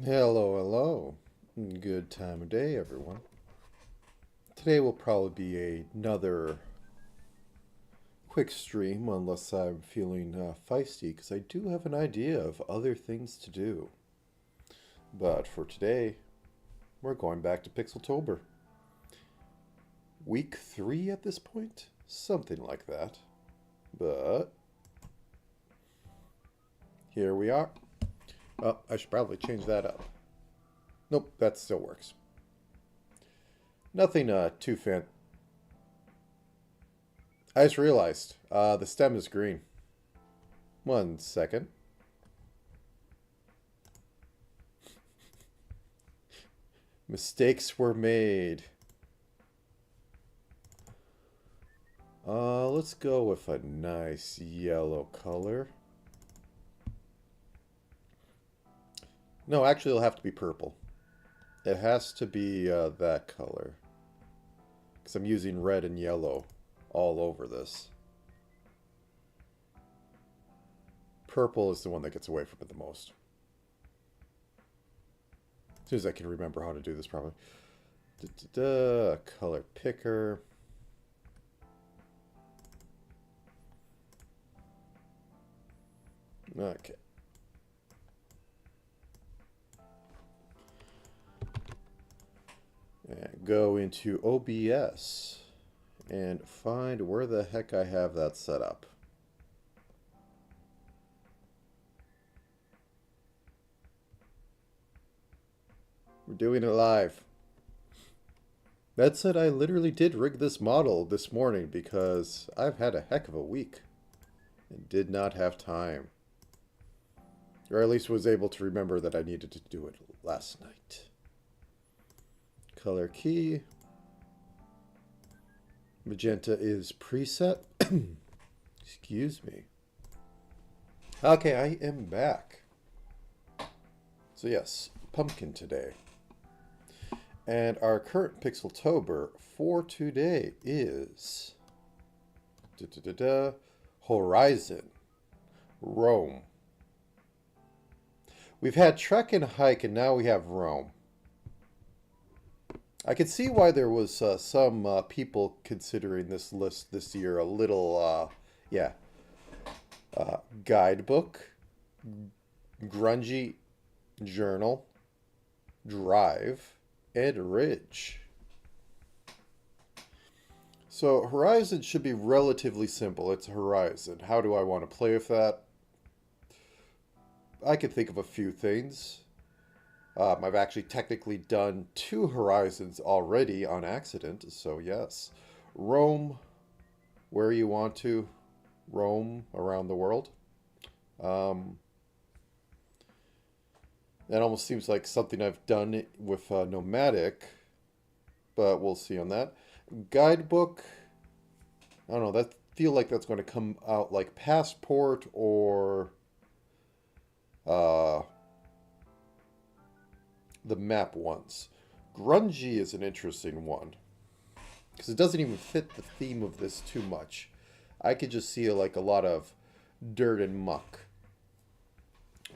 Hello, hello. Good time of day, everyone. Today will probably be another quick stream, unless I'm feeling feisty, because I do have an idea of other things to do. But for today, we're going back to Pixeltober. Week 3 at this point? Something like that. But here we are. Oh, I should probably change that up. Nope, that still works. Nothing too fan. I just realized the stem is green. 1 second. Mistakes were made. Let's go with a nice yellow color. No, actually it'll have to be purple. It has to be that color. Because I'm using red and yellow all over this. Purple is the one that gets away from it the most. As soon as I can remember how to do this properly. Color picker. Okay. And go into OBS and find where the heck I have that set up. We're doing it live. That said, I literally did rig this model this morning because I've had a heck of a week and did not have time. Or at least was able to remember that I needed to do it last night. Color key. Magenta is preset. Excuse me. Okay, I am back. So yes, pumpkin today. And our current Pixeltober for today is Horizon, Rome. We've had Trek and Hike, and now we have Rome. I could see why there was some people considering this list this year a little, guidebook, grungy journal, drive, and ridge. So Horizon should be relatively simple. It's Horizon. How do I want to play with that? I can think of a few things. I've actually technically done 2 Horizons already on accident, so yes. Roam where you want to. Roam around the world. That almost seems like something I've done with Nomadic, but we'll see on that. Guidebook, I don't know, that feel like that's going to come out like Passport or the map ones. Grungy is an interesting one because it doesn't even fit the theme of this too much. I could just see like a lot of dirt and muck.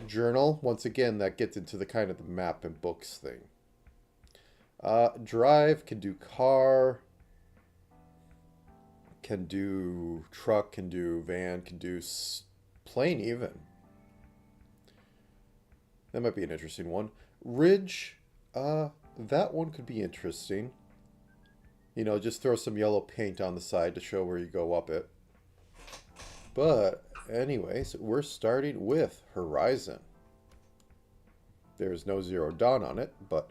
Journal, once again, that gets into the kind of the map and books thing. Drive can do car, can do truck, can do van, can do plane even. That might be an interesting one. Ridge, that one could be interesting. You know, just throw some yellow paint on the side to show where you go up it. But anyways, we're starting with Horizon. There's no Zero Dawn on it, but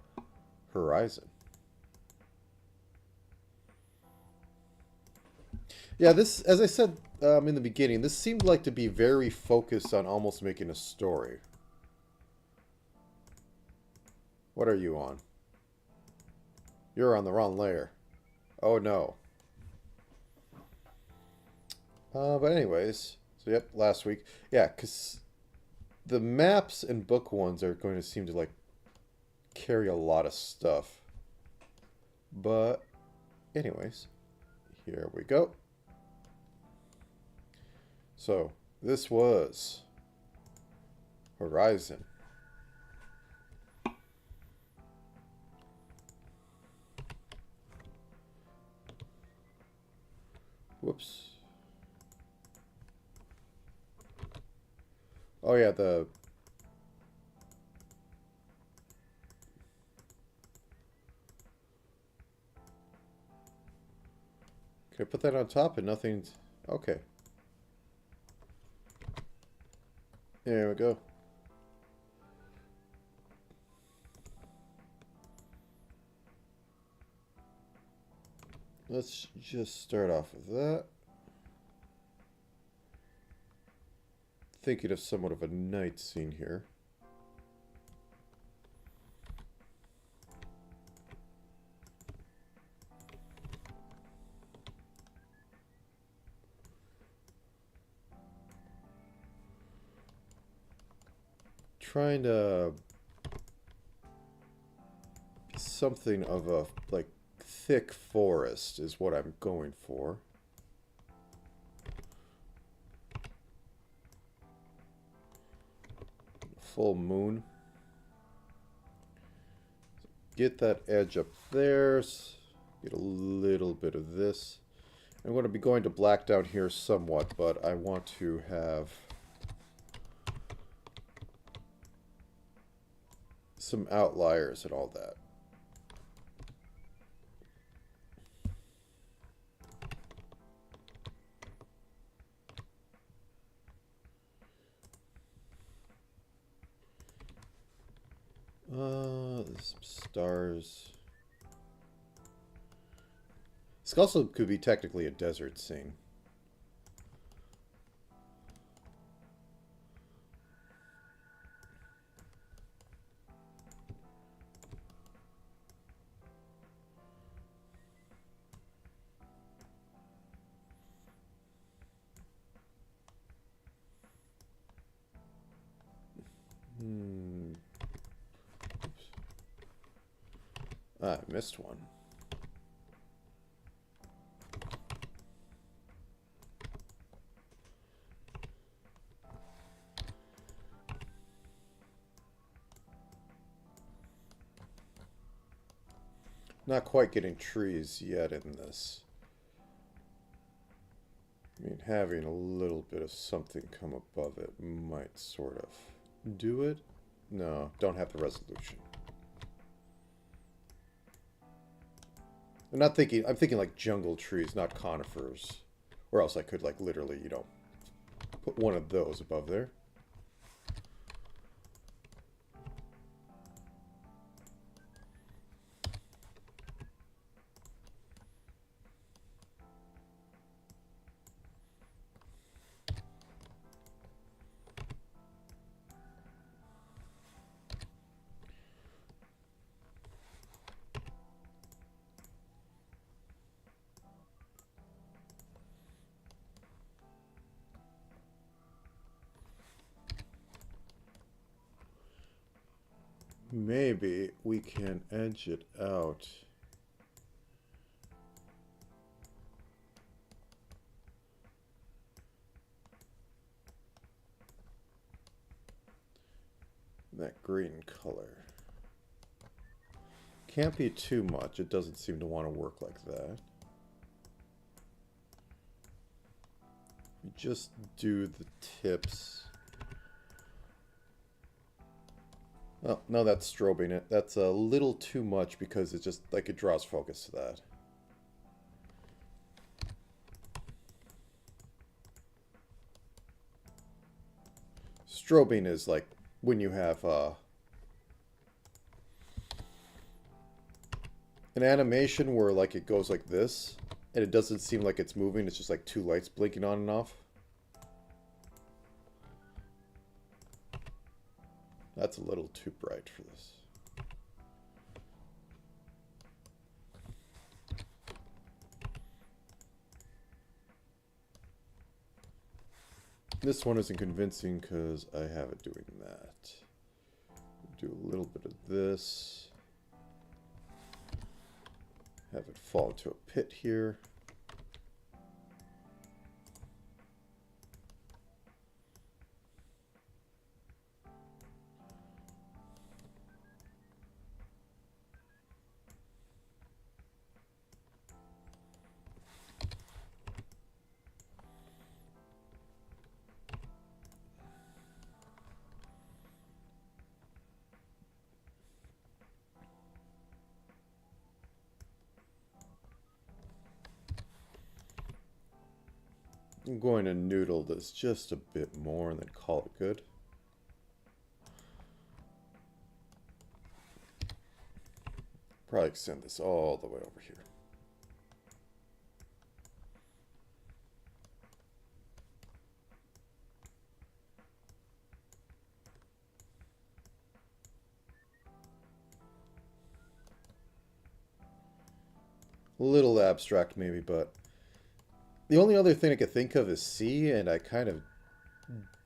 Horizon. Yeah, this, as I said in the beginning, this seemed like to be very focused on almost making a story. What are you on? You're on the wrong layer. Oh no. But anyways, so yep, last week. Yeah, because the maps and book ones are going to seem to like carry a lot of stuff. But anyways, here we go. So this was Horizon. Oh yeah, the... Can I put that on top and nothing's... Okay. There we go. Let's just start off with that. Thinking of somewhat of a night scene here. Trying to something of a like thick forest is what I'm going for. Full moon. Get that edge up there. Get a little bit of this. I'm going to be going to black down here somewhat, but I want to have some outliers and all that. Some stars. This also could be technically a desert scene. I missed one. Not quite getting trees yet in this. I mean, having a little bit of something come above it might sort of do it. No, don't have the resolution. I'm thinking like jungle trees, not conifers. Or else I could like literally, you know, put one of those above there. Maybe we can edge it out. That green color. Can't be too much. It doesn't seem to want to work like that. We just do the tips. Oh, no, that's strobing it. That's a little too much because it just, like, it draws focus to that. Strobing is like when you have an animation where like it goes like this and it doesn't seem like it's moving, it's just like two lights blinking on and off. That's a little too bright for this. This one isn't convincing because I have it doing that. Do a little bit of this. Have it fall into a pit here. I'm going to noodle this just a bit more and then call it good. Probably extend this all the way over here. A little abstract maybe, but the only other thing I could think of is C, and I kind of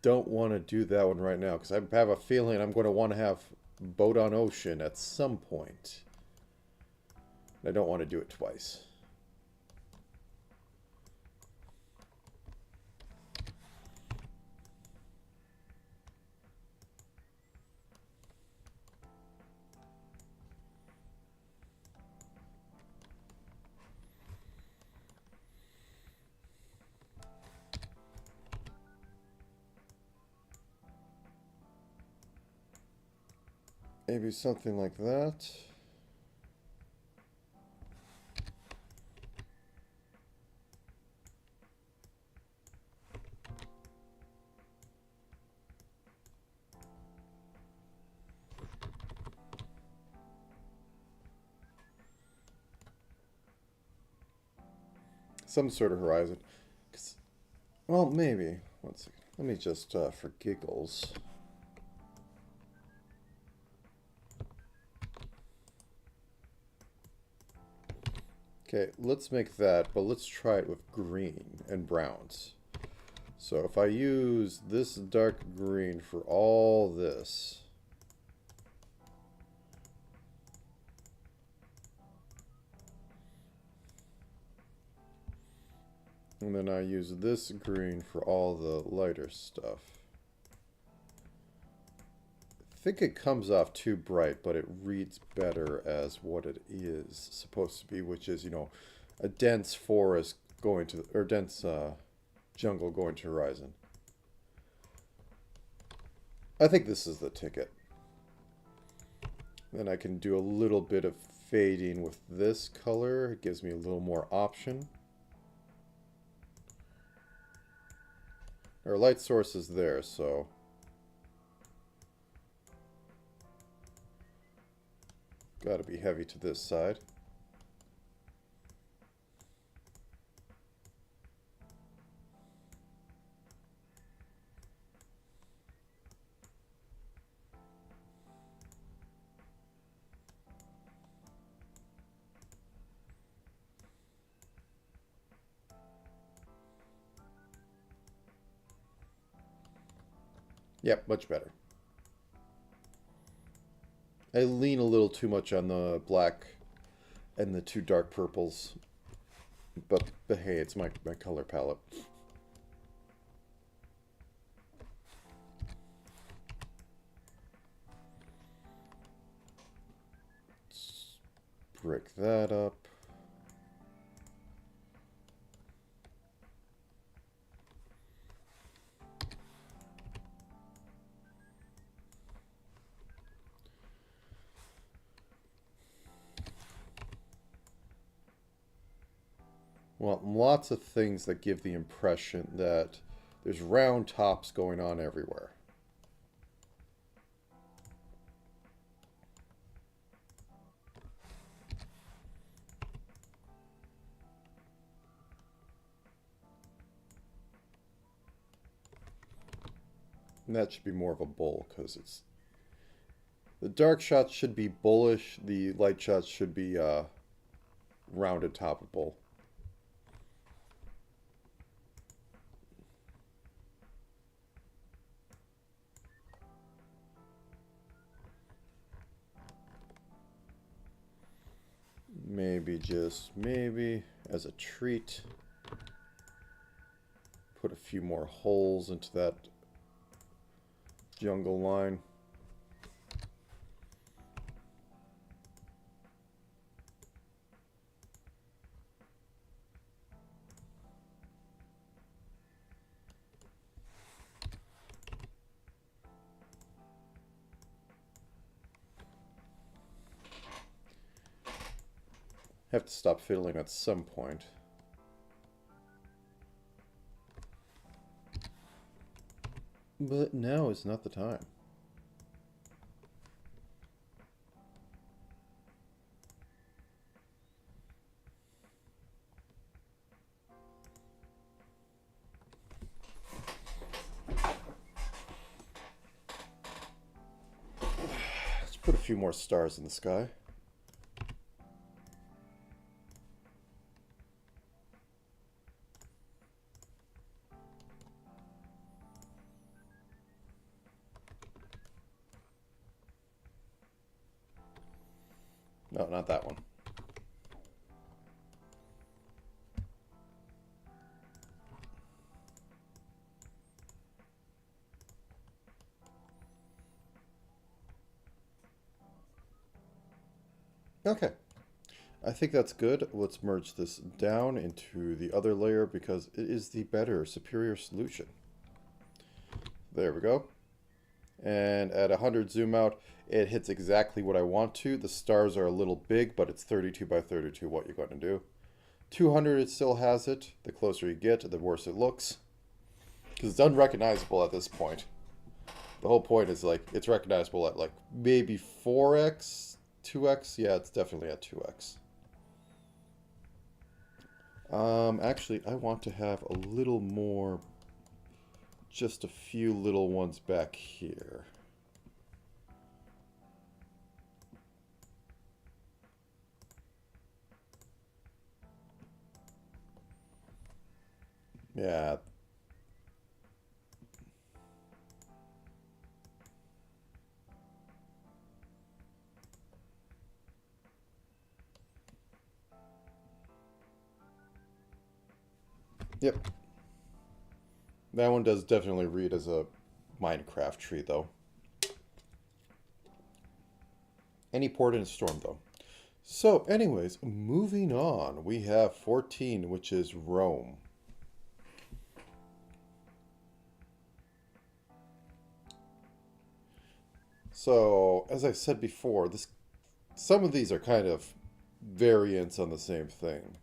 don't want to do that one right now because I have a feeling I'm going to want to have boat on ocean at some point. I don't want to do it twice. Maybe something like that. Some sort of horizon. Well, maybe. One second. Let me just, for giggles. Okay, let's make that, but let's try it with green and browns. So if I use this dark green for all this, and then I use this green for all the lighter stuff, I think it comes off too bright, but it reads better as what it is supposed to be, which is, you know, a dense forest going to, or dense jungle going to horizon. I think this is the ticket. Then I can do a little bit of fading with this color. It gives me a little more option. Our light source is there, so gotta be heavy to this side. Yep, much better. I lean a little too much on the black and the two dark purples. But hey, it's my color palette. Let's break that up. Well, lots of things that give the impression that there's round tops going on everywhere. And that should be more of a bowl because it's... The dark shots should be bullish, the light shots should be rounded top of bowl. Maybe, just maybe, as a treat, put a few more holes into that jungle line. Have to stop fiddling at some point. But now is not the time. Let's put a few more stars in the sky. No, not that one. Okay. I think that's good. Let's merge this down into the other layer because it is the better, superior solution. There we go. And at 100 zoom out, it hits exactly what I want to. The stars are a little big, but it's 32 by 32 what you're going to do. 200, it still has it. The closer you get, the worse it looks. Because it's unrecognizable at this point. The whole point is like, it's recognizable at like maybe 4x, 2x. Yeah, it's definitely at 2x. Actually, I want to have a little more, just a few little ones back here. Yeah. Yep. That one does definitely read as a Minecraft tree, though. Any port in a storm, though. So, anyways, moving on. We have 14, which is Rome. So, as I said before, some of these are kind of variants on the same thing.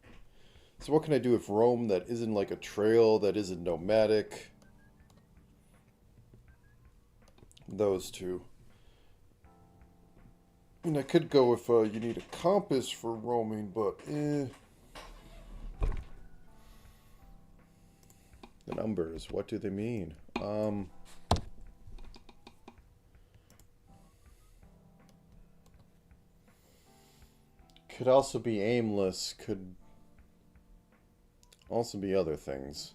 So what can I do with Rome that isn't like a trail, that isn't nomadic? Those two. And I could go with you need a compass for roaming, but The numbers, what do they mean? Could also be aimless, could also be other things.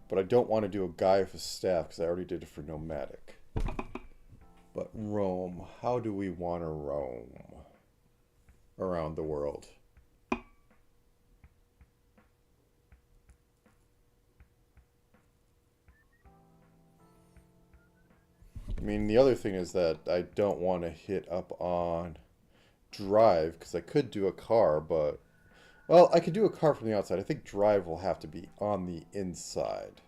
But I don't want to do a guy with a staff because I already did it for nomadic. But roam, how do we want to roam around the world? I mean, the other thing is that I don't want to hit up on drive because I could do a car, but well, I could do a car from the outside. I think drive will have to be on the inside.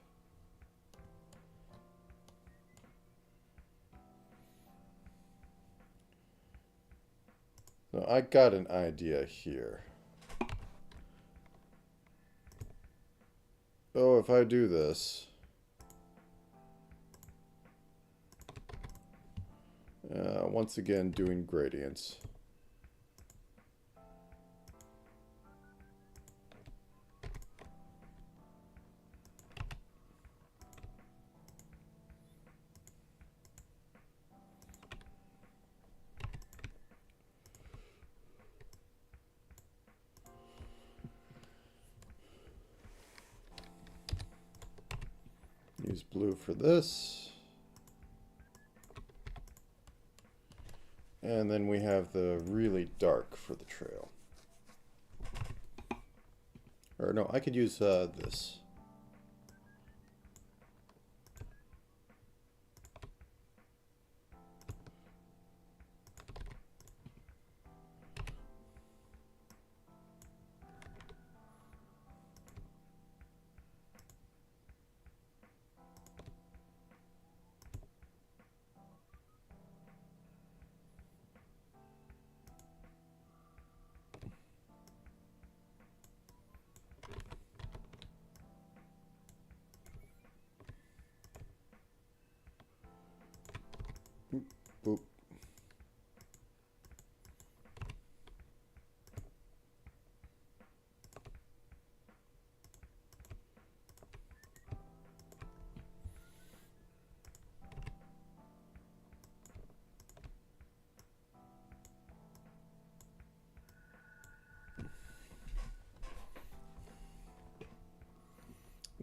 So I got an idea here. Oh, if I do this, once again doing gradients. Use blue for this. And then we have the really dark for the trail. Or no, I could use this.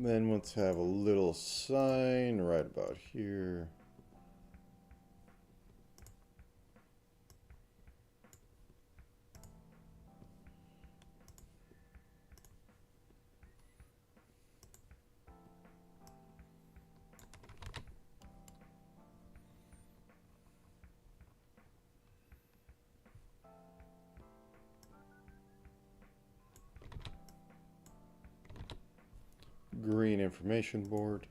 Then let's have a little sign right about here. Green information board.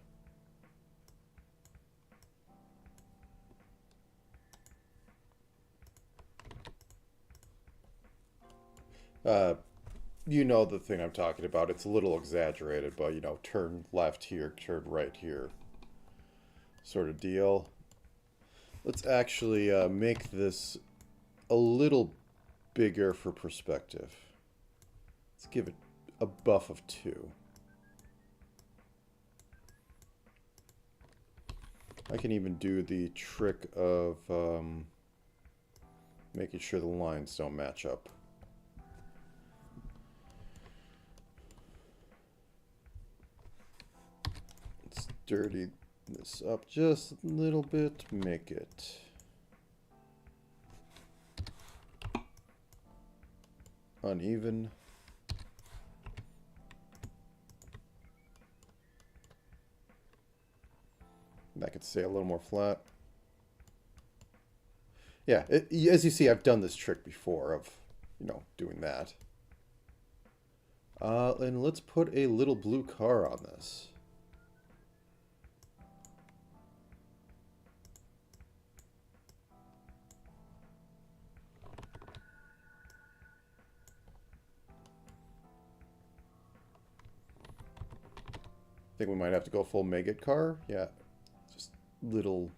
You know the thing I'm talking about. It's a little exaggerated, but you know, turn left here, turn right here, sort of deal. Let's actually make this a little bigger for perspective. Let's give it a buff of 2. I can even do the trick of making sure the lines don't match up. Let's dirty this up just a little bit, make it uneven. That could stay a little more flat. Yeah, as you see, I've done this trick before of, you know, doing that. And let's put a little blue car on this. I think we might have to go full Megate car. Yeah, just little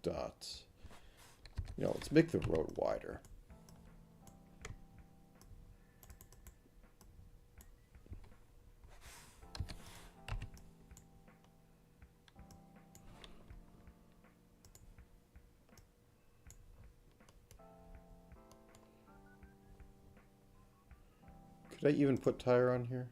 dots. You know, let's make the road wider. Could I even put tire on here?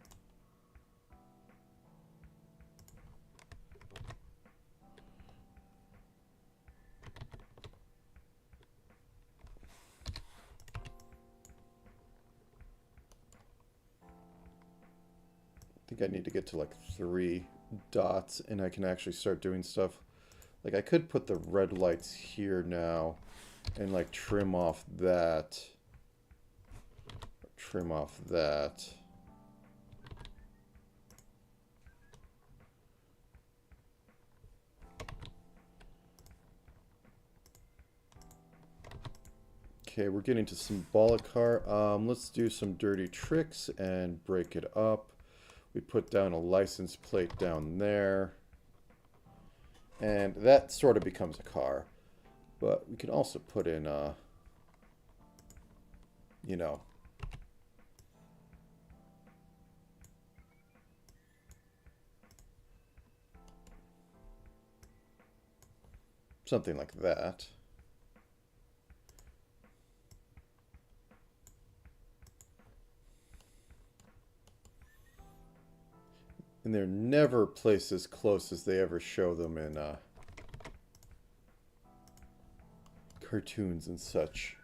I think I need to get to like 3 dots and I can actually start doing stuff. Like I could put the red lights here now and like trim off that. Trim off that. Okay, we're getting to symbolic car. Let's do some dirty tricks and break it up. We put down a license plate down there. And that sort of becomes a car. But we can also put in, you know, something like that. And they're never placed as close as they ever show them in cartoons and such.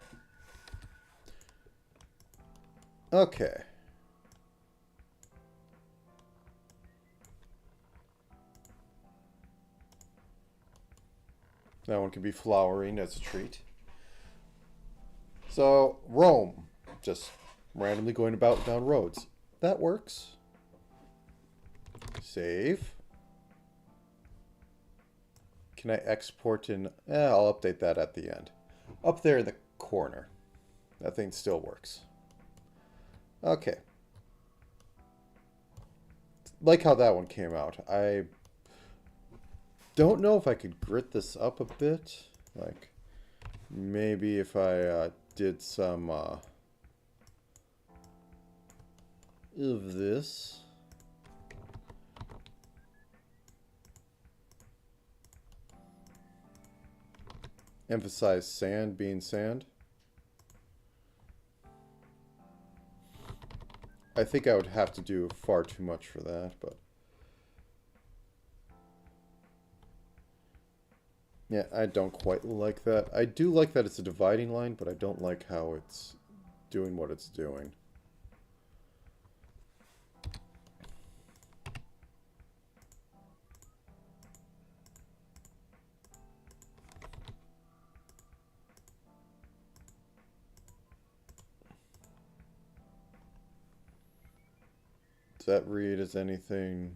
Okay. That one can be flowering as a treat. So, Rome. Just randomly going about down roads. That works. Save. Can I export in? I'll update that at the end. Up there in the corner. That thing still works. Okay. Like how that one came out. I don't know if I could grit this up a bit. Like, maybe if I did some of this. Emphasize sand being sand. I think I would have to do far too much for that, but Yeah, I don't quite like that. I do like that it's a dividing line, but I don't like how it's doing what it's doing. Does that read as anything?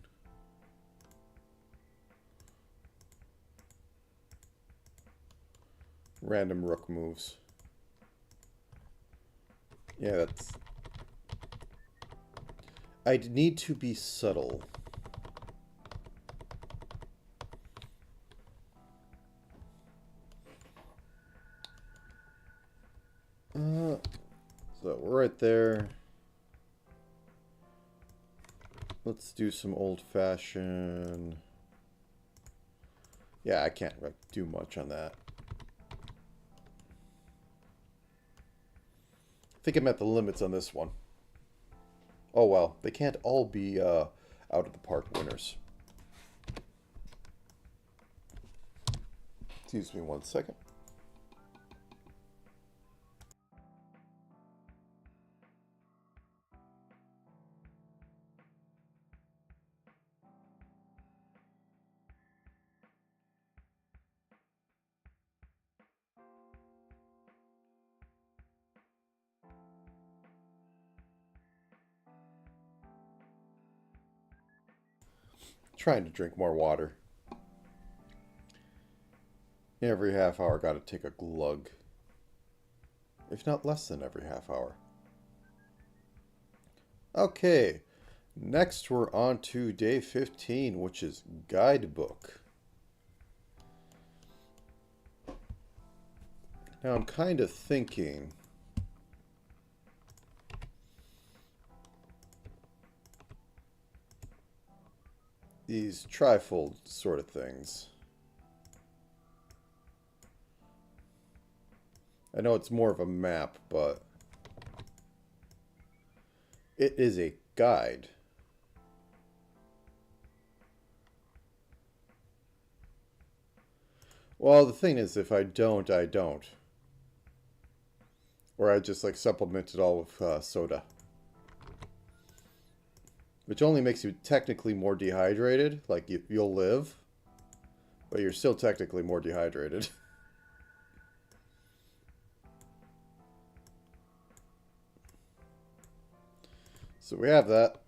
Random rook moves. Yeah, that's... I'd need to be subtle. So we're right there. Let's do some old-fashioned... Yeah, I can't do much on that. I think I'm at the limits on this one. Oh well, they can't all be out of the park winners. Excuse me one second. Trying to drink more water. Every half hour, gotta take a glug. If not less than every half hour. Okay, next we're on to day 15, which is guidebook. Now I'm kind of thinking... these trifold sort of things. I know it's more of a map, but it is a guide. Well, the thing is, if I don't, I don't. Or I just like supplement it all with soda. Which only makes you technically more dehydrated. Like, you'll live. But you're still technically more dehydrated. So we have that.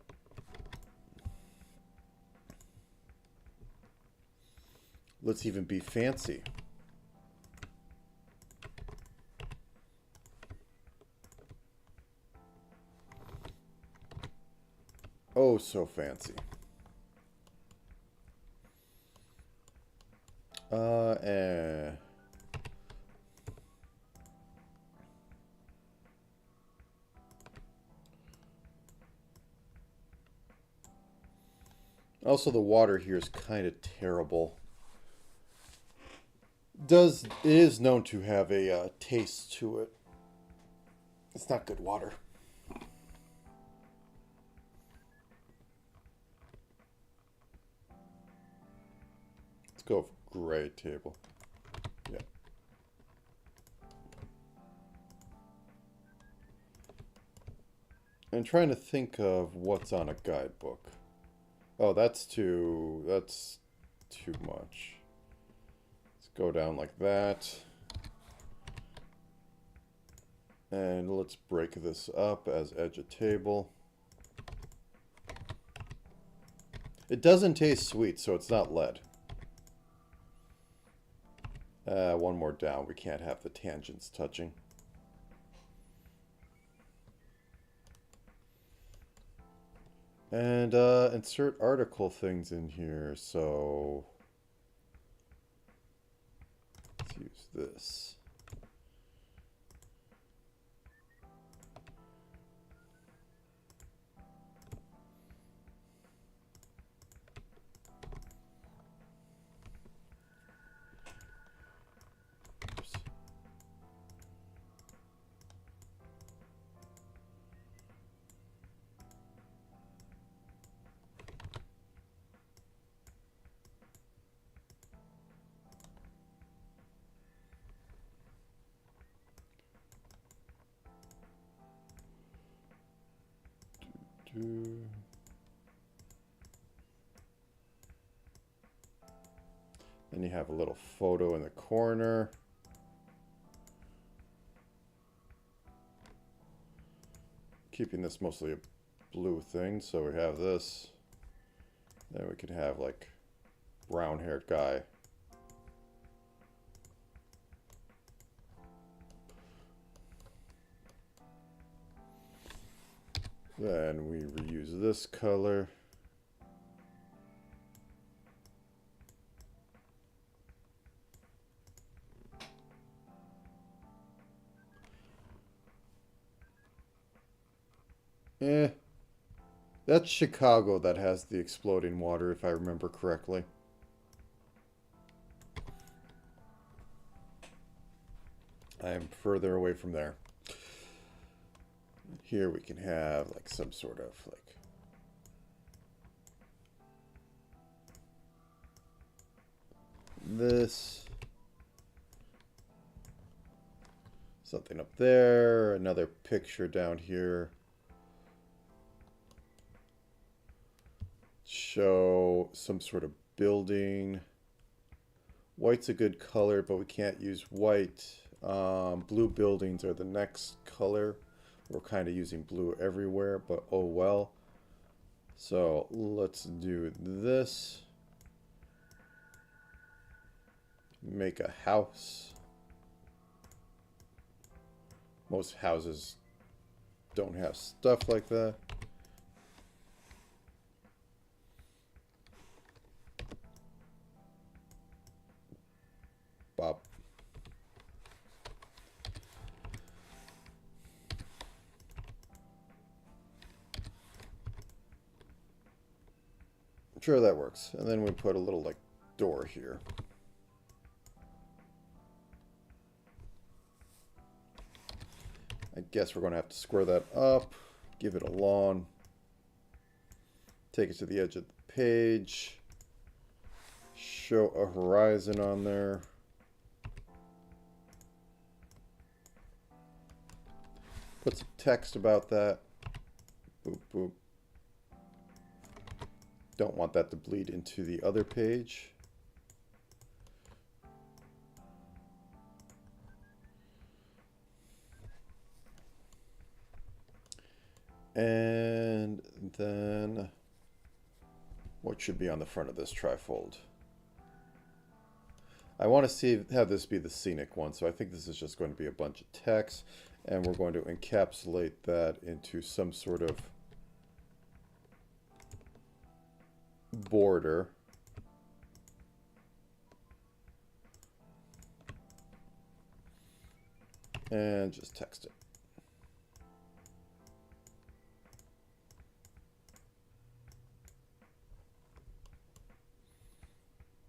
Let's even be fancy. Oh, so fancy. Eh. Also, the water here is kind of terrible. It is known to have a taste to it. It's not good water. Let's go with gray table. Yeah. I'm trying to think of what's on a guidebook. Oh, that's too much. Let's go down like that. And let's break this up as edge of table. It doesn't taste sweet, so it's not lead. One more down. We can't have the tangents touching. And insert article things in here. So let's use this. Then you have a little photo in the corner. Keeping this mostly a blue thing, so we have this. Then we could have like brown-haired guy. Then we reuse this color. That's Chicago that has the exploding water, if I remember correctly. I am further away from there. Here we can have like some sort of like this. Something up there, another picture down here. Show some sort of building. White's a good color, but we can't use white. Blue buildings are the next color. We're kind of using blue everywhere, but oh well. So let's do this. Make a house. Most houses don't have stuff like that. Bob. I'm sure that works. And then we put a little like door here. I guess we're going to have to square that up, give it a lawn, take it to the edge of the page, show a horizon on there. Put some text about that. Boop, boop. Don't want that to bleed into the other page. And then what should be on the front of this trifold? I want to have this be the scenic one, so I think this is just going to be a bunch of text, and we're going to encapsulate that into some sort of border. And just text it.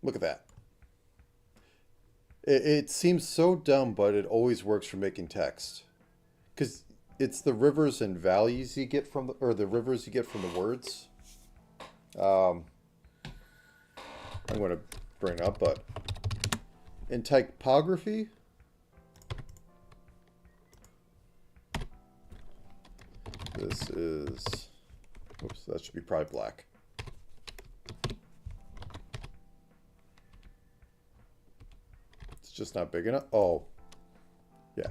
Look at that. It seems so dumb, but it always works for making text. Because it's the rivers and valleys you get from, or the rivers you get from the words. I'm going to bring it up, but in typography, this is, oops, that should be probably black. It's just not big enough. Oh, yeah.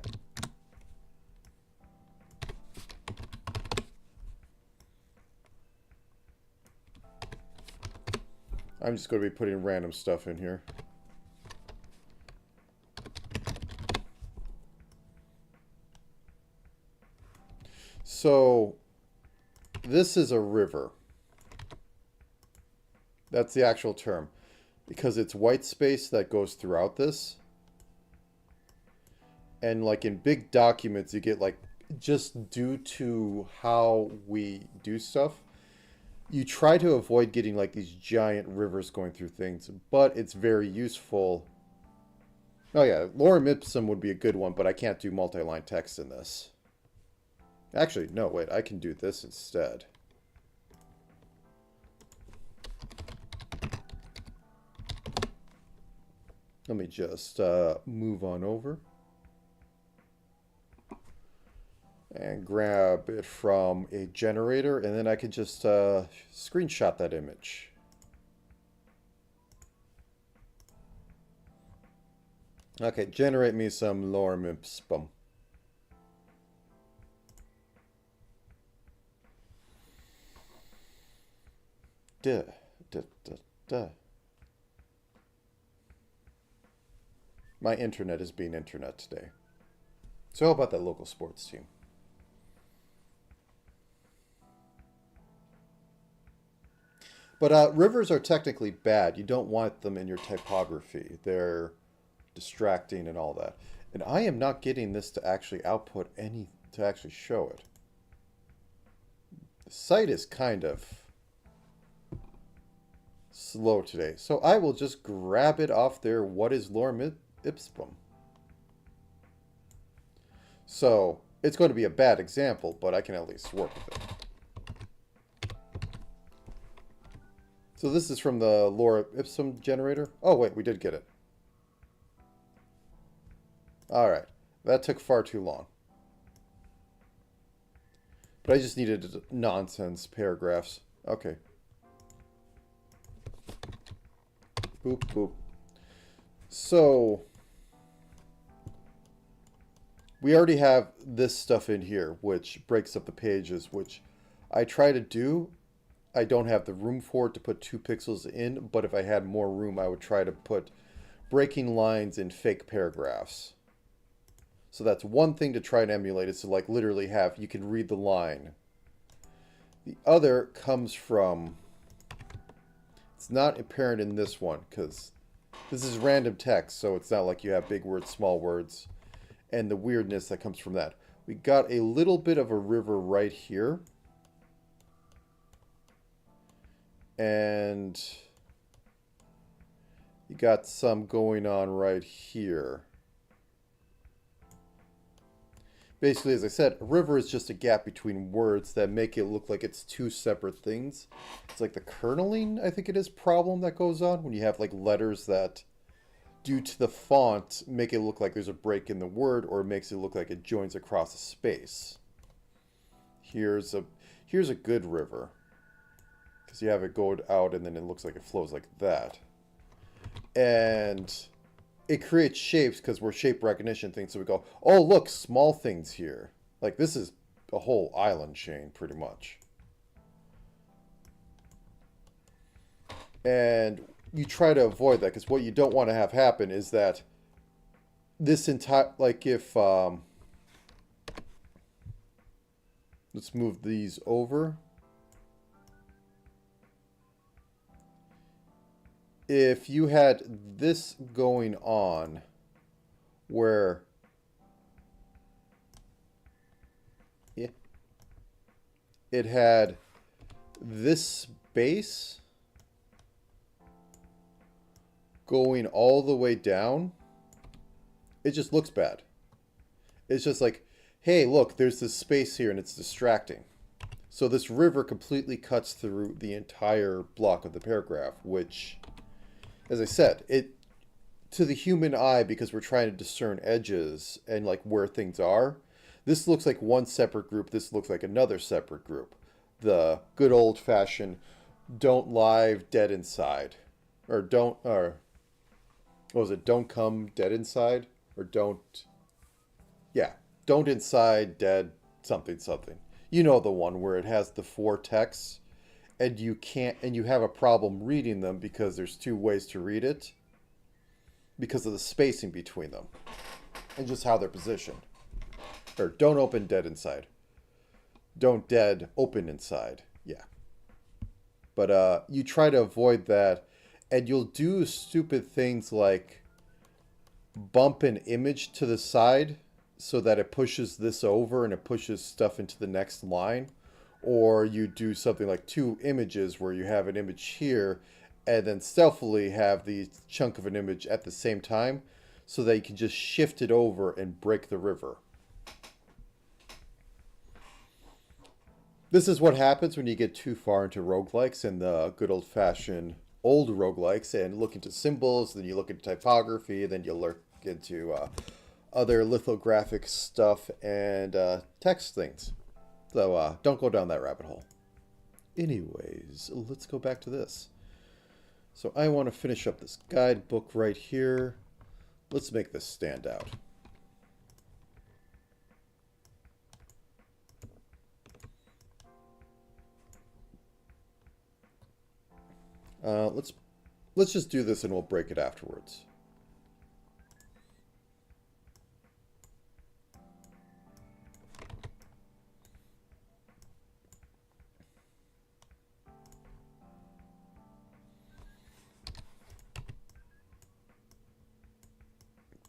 I'm just going to be putting random stuff in here. So, this is a river. That's the actual term. Because it's white space that goes throughout this. And like in big documents, you get like, just due to how we do stuff, you try to avoid getting like these giant rivers going through things, but it's very useful. Oh yeah, lorem ipsum would be a good one, but I can't do multi-line text in this. Actually, no, wait, I can do this instead. Let me just move on over. and grab it from a generator, and then I can just screenshot that image. Okay, generate me some lorem ipsum. Duh, duh, duh, duh. My internet is being internet today. So how about that local sports team? But rivers are technically bad. You don't want them in your typography. They're distracting and all that. And I am not getting this to actually output any, to actually show it. The site is kind of slow today. So I will just grab it off there. What is lorem ipsum? So it's going to be a bad example, but I can at least work with it. So this is from the lorem ipsum generator. Oh, wait, we did get it. All right. That took far too long. But I just needed nonsense paragraphs. Okay. Boop, boop. So we already have this stuff in here, which breaks up the pages, which I try to do. I don't have the room for it to put 2 pixels in, but if I had more room, I would try to put breaking lines in fake paragraphs. So that's one thing to try and emulate, is to like literally have, you can read the line. The other comes from, it's not apparent in this one, because this is random text, so it's not like you have big words, small words, and the weirdness that comes from that. We got a little bit of a river right here. And you got some going on right here. Basically, as I said, a river is just a gap between words that make it look like it's 2 separate things. It's like the kerneling, I think it is, problem that goes on when you have like letters that, due to the font, make it look like there's a break in the word, or it makes it look like it joins across a space. Here's a good river, because you have it go out and then it looks like it flows like that. And it creates shapes because we're shape recognition things. So we go, oh, look, small things here. Like this is a whole island chain pretty much. And you try to avoid that, because what you don't want to have happen is that this entire, like if, let's move these over. If you had this going on where it had this space going all the way down, it just looks bad. It's just like, hey, look, there's this space here and it's distracting. So this river completely cuts through the entire block of the paragraph, which, as I said, it, to the human eye, because we're trying to discern edges and like where things are, this looks like one separate group, this looks like another separate group. The good old-fashioned don't live dead inside, or don't, or what was it, don't come dead inside, or don't, yeah, don't inside dead something something. You know the one where it has the 4 texts, and you can't, and you have a problem reading them because there's 2 ways to read it because of the spacing between them and just how they're positioned. Or don't open dead inside. Don't dead open inside. Yeah. But you try to avoid that, and you'll do stupid things like bump an image to the side so that it pushes this over and it pushes stuff into the next line. Or you do something like 2 images where you have an image here and then stealthily have the chunk of an image at the same time so that you can just shift it over and break the river. This is what happens when you get too far into roguelikes and the good old-fashioned old roguelikes and look into symbols, then you look into typography, then you look into other lithographic stuff and text things. So don't go down that rabbit hole. Anyways, let's go back to this. So I want to finish up this guidebook right here. Let's make this stand out. Let's just do this and we'll break it afterwards.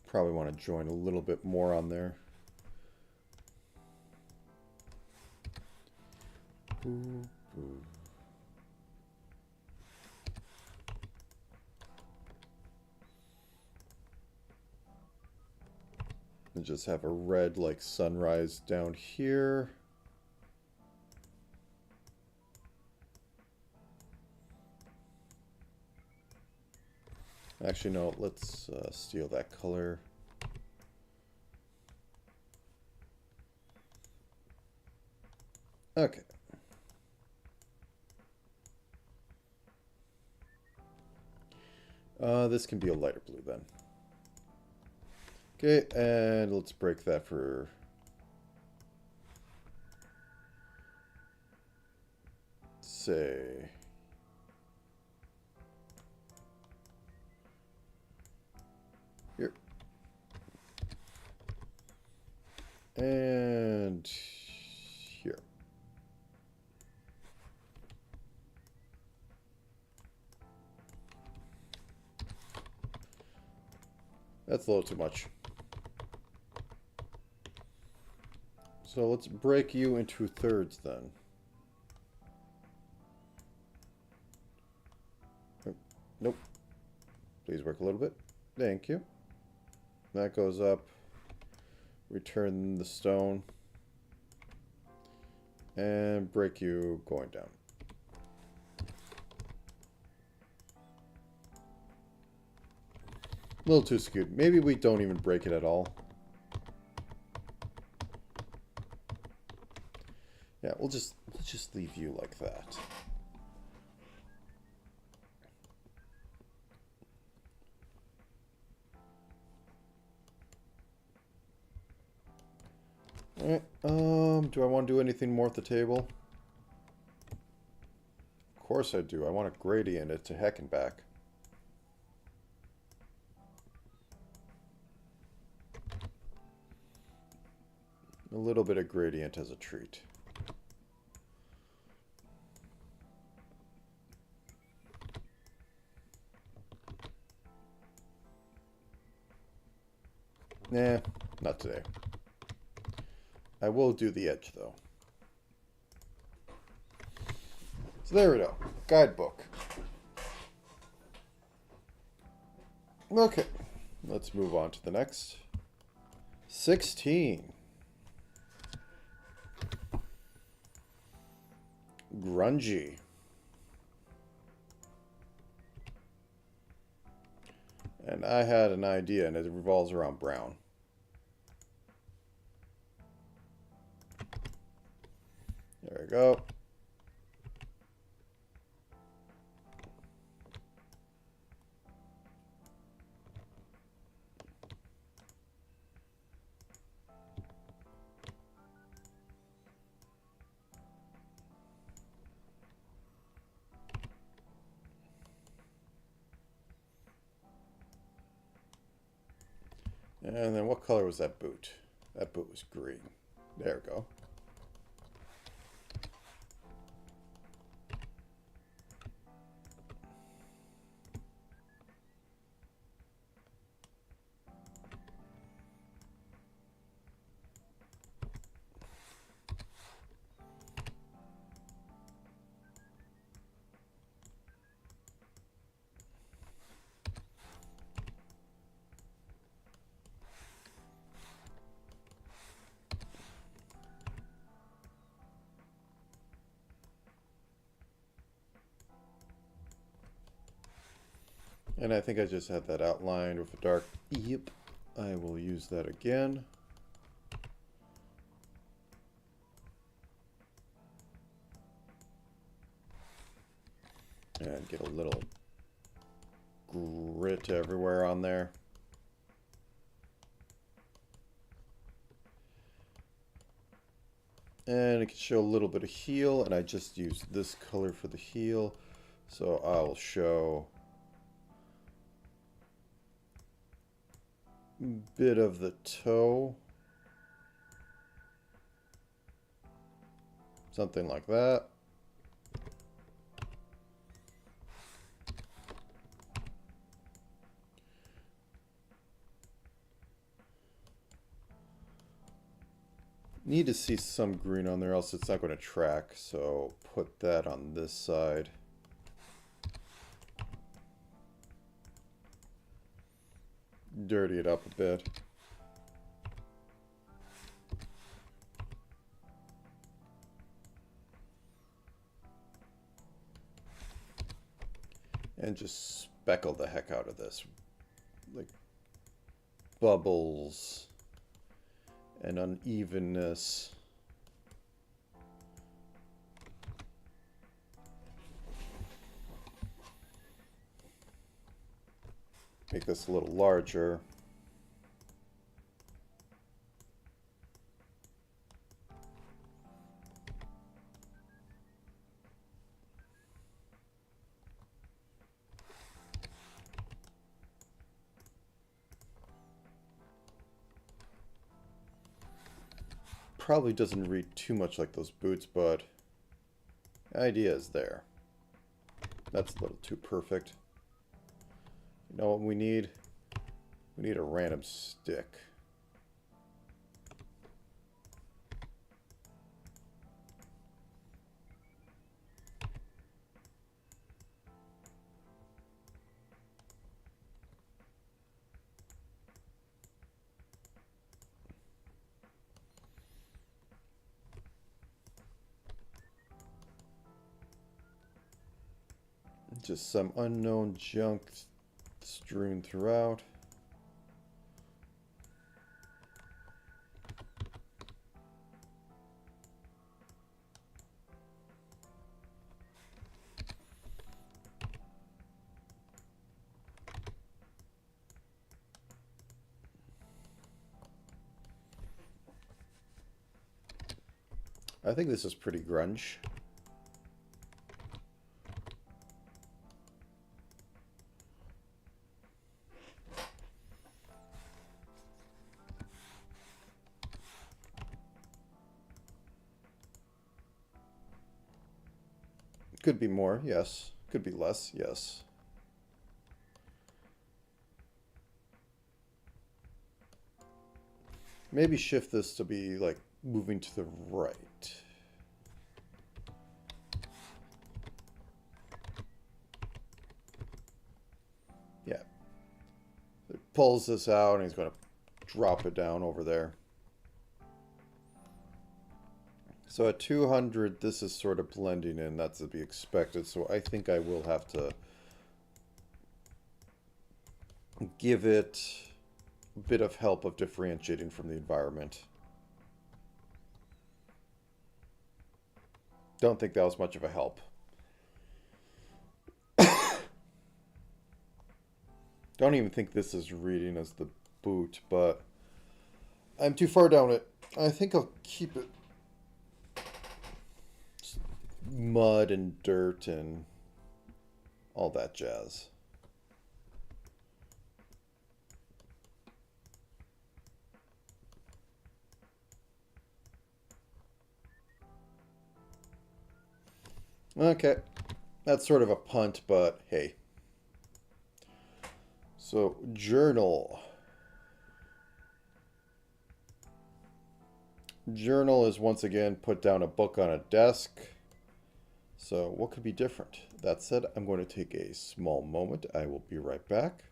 Probably want to join a little bit more on there. Ooh, ooh. And just have a red like sunrise down here. Actually, no, let's steal that color. Okay. This can be a lighter blue then. Okay, and let's break that for... say... here. And... here. That's a little too much. So let's break you into thirds then. Nope. Please work a little bit. Thank you. That goes up. Return the stone. And break you going down. A little too skewed. Maybe we don't even break it at all. Yeah, we'll just leave you like that. Alright, do I want to do anything more at the table? Of course I do. I want a gradient it to heck and back. A little bit of gradient as a treat. Nah, not today. I will do the edge, though. So there we go. Guidebook. Okay. Let's move on to the next. 16. Grungy. And I had an idea, and it revolves around brown. There we go. And then what color was that boot? That boot was green. There we go. And I think I just had that outlined with a dark, yep, I will use that again. And get a little grit everywhere on there. And it can show a little bit of heel, and I just used this color for the heel. So I'll show a bit of the toe. Something like that. Need to see some green on there, else it's not going to track. So put that on this side. Dirty it up a bit. And just speckle the heck out of this. Like bubbles and unevenness. Make this a little larger. Probably doesn't read too much like those boots, but the idea is there. That's a little too perfect. You know what we need? We need a random stick. Just some unknown junk strewn throughout. I think this is pretty grunge. Could be more, yes. Could be less, yes. Maybe shift this to be like moving to the right. Yeah. It pulls this out and he's going to drop it down over there. So at 200, this is sort of blending in. That's to be expected. So I think I will have to give it a bit of help of differentiating from the environment. Don't think that was much of a help. Don't even think this is reading as the boot, but I'm too far down it. I think I'll keep it mud and dirt and all that jazz. Okay, that's sort of a punt, but hey. So, journal. Journal is once again put down a book on a desk. So, what could be different? That said, I'm going to take a small moment. I will be right back.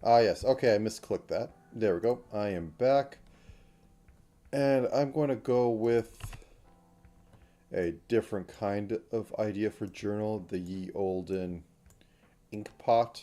Ah, yes. Okay, I misclicked that. There we go. I am back. And I'm going to go with a different kind of idea for journal, the ye olden ink pot.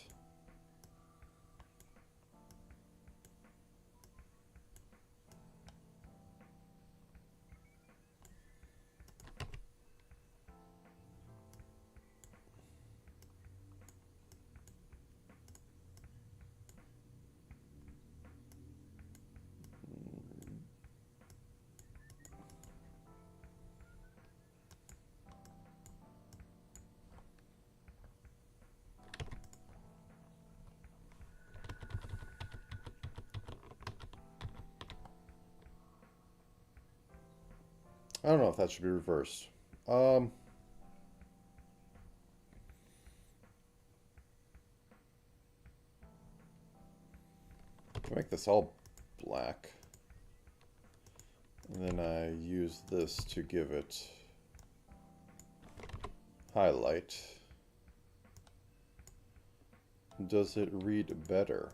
I don't know if that should be reversed. Um, make this all black. And then I use this to give it highlight. Does it read better?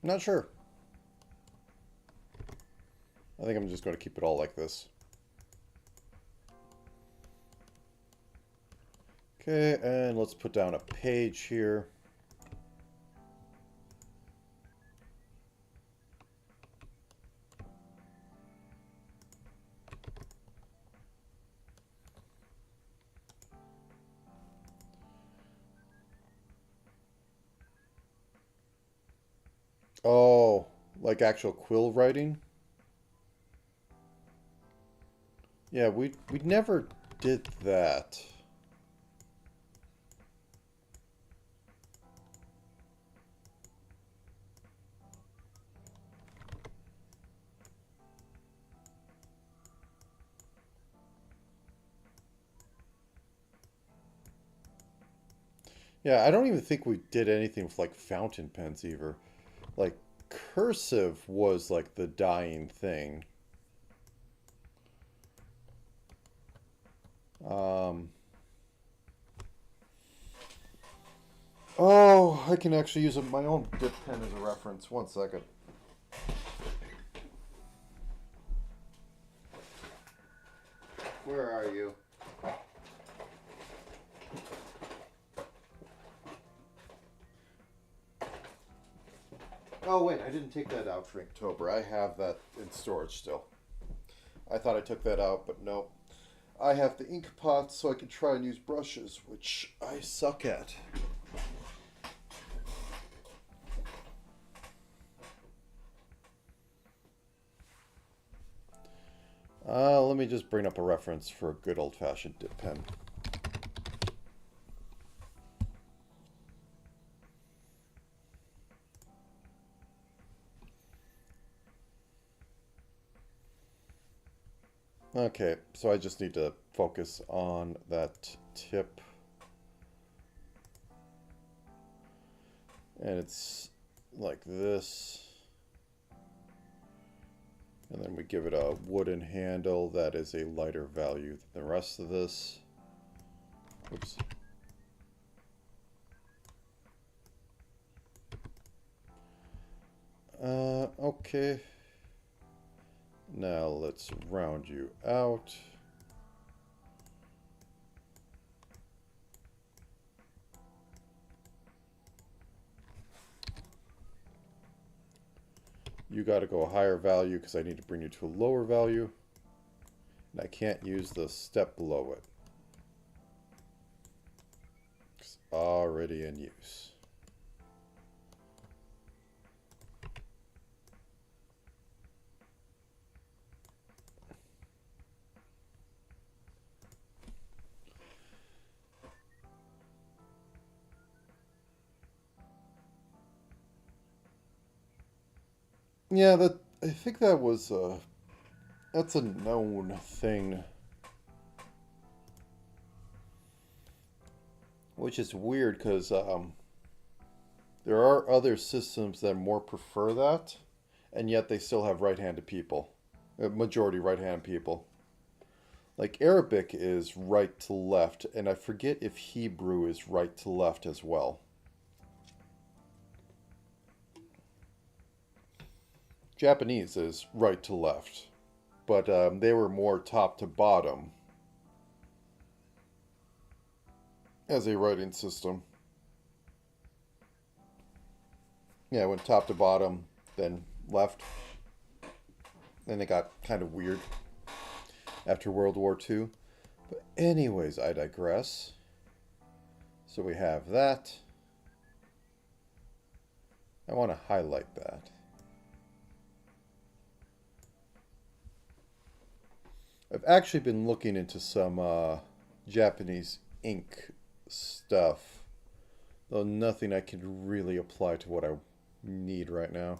Not sure. I think I'm just going to keep it all like this. Okay, and let's put down a page here. Oh, like actual quill writing? Yeah, we never did that. Yeah, I don't even think we did anything with like fountain pens either. Like cursive was like the dying thing. Um, oh, I can actually use my own dip pen as a reference. One second. Where are you? Oh wait, I didn't take that out for Inktober. I have that in storage still. I thought I took that out, but no. I have the ink pot so I can try and use brushes, which I suck at. Let me just bring up a reference for a good old-fashioned dip pen. Okay, so I just need to focus on that tip. And it's like this. And then we give it a wooden handle that is a lighter value than the rest of this. Oops. Okay. Now let's round you out. You got to go a higher value because I need to bring you to a lower value. And I can't use the step below it. It's already in use. Yeah, I think that was that's a known thing. Which is weird because there are other systems that more prefer that, and yet they still have right-handed people. Majority right-handed people. Like Arabic is right to left, and I forget if Hebrew is right to left as well. Japanese is right to left, but they were more top to bottom as a writing system. Yeah, it went top to bottom, then left. Then it got kind of weird after World War II. But anyways, I digress. So we have that. I want to highlight that. I've actually been looking into some Japanese ink stuff, though nothing I can really apply to what I need right now.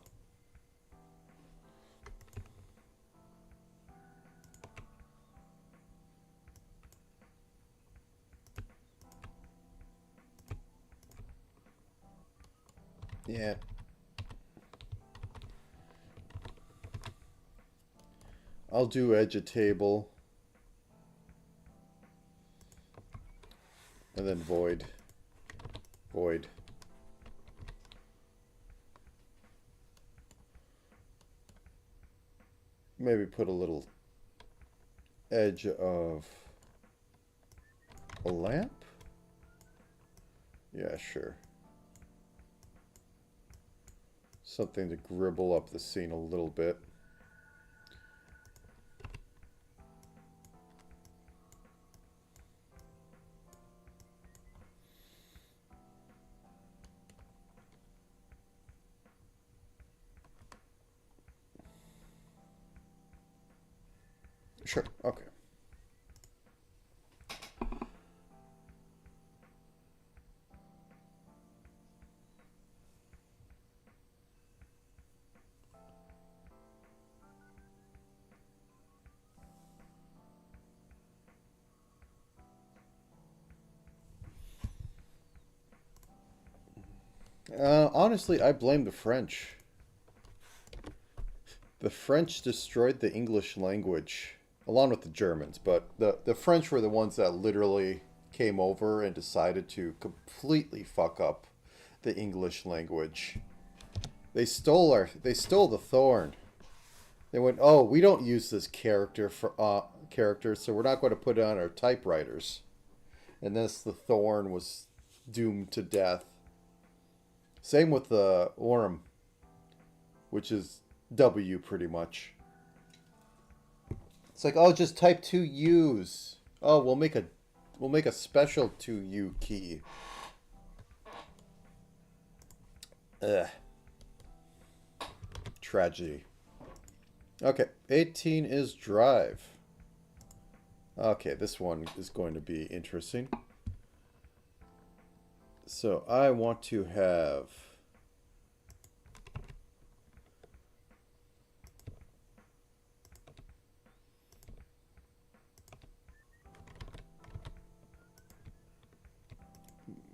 Yeah. I'll do edge a table. And then void. Void. Maybe put a little edge of a lamp? Yeah, sure. Something to gribble up the scene a little bit. Sure, okay. Honestly, I blame the French. The French destroyed the English language, along with the Germans, but the French were the ones that literally came over and decided to completely fuck up the English language. They stole the thorn. They went, "Oh, we don't use this character, so we're not going to put it on our typewriters." And thus the thorn was doomed to death. Same with the worm, which is W pretty much. It's like, oh, just type two U's. Oh, we'll make a special 2U key. Ugh. Tragedy. Okay, 18 is drive. Okay, this one is going to be interesting. So I want to have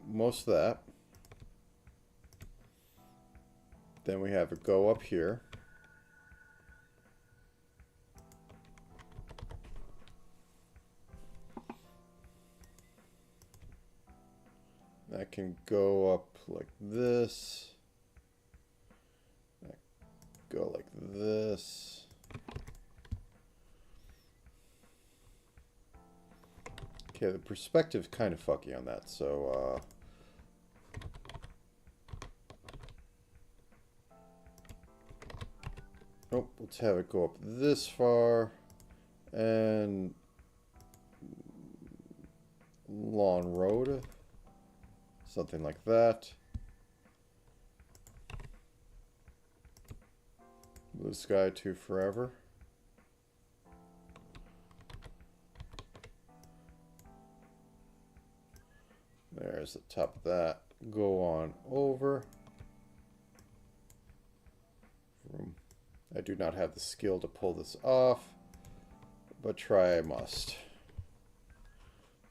most of that. Then we have a go up here. That can go up like this. Go like this. Okay, the perspective's kind of fucky on that, so oh, let's have it go up this far and lawn road. Something like that. Blue sky to forever. There's the top of that. Go on over. I do not have the skill to pull this off, but try I must. So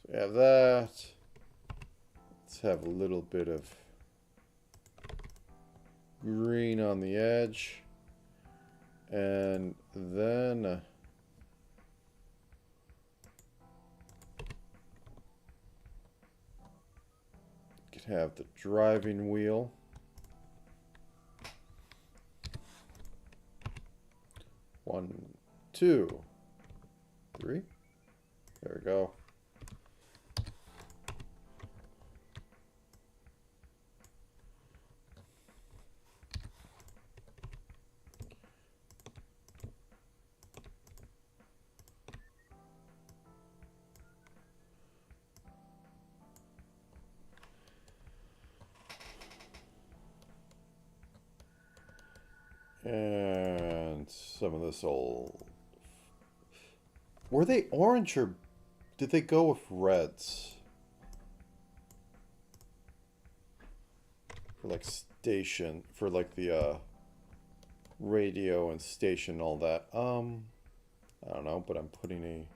we have that. Let's have a little bit of green on the edge. And then can have the driving wheel. One, two, three. There we go. And some of this old... Were they orange or did they go with reds? For like station, for like the radio and station and all that. I don't know, but I'm putting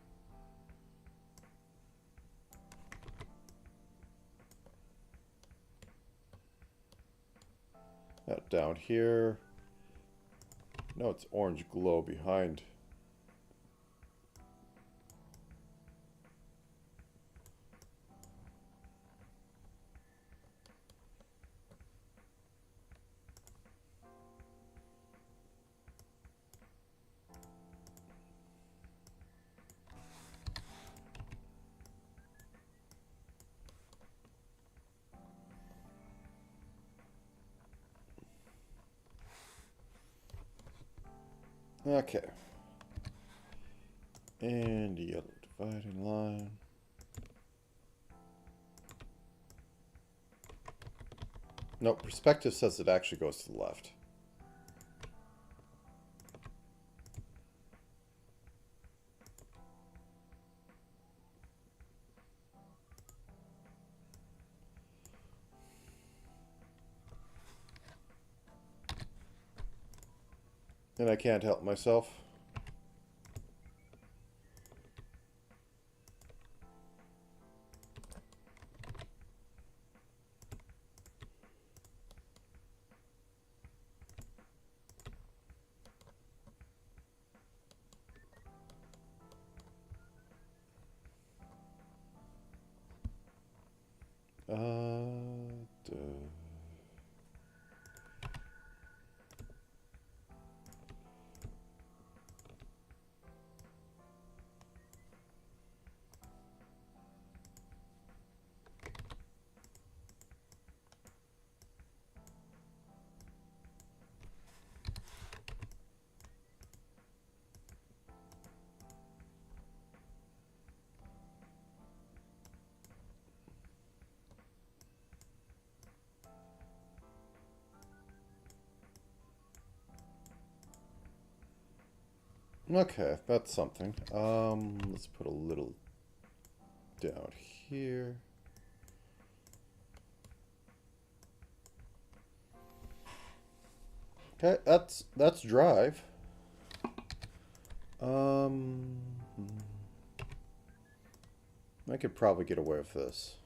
that down here. No, it's orange glow behind. Okay. And yellow dividing line. No, perspective says it actually goes to the left. And I can't help myself. Duh. Okay, that's something. Let's put a little down here. Okay, that's drive. I could probably get away with this.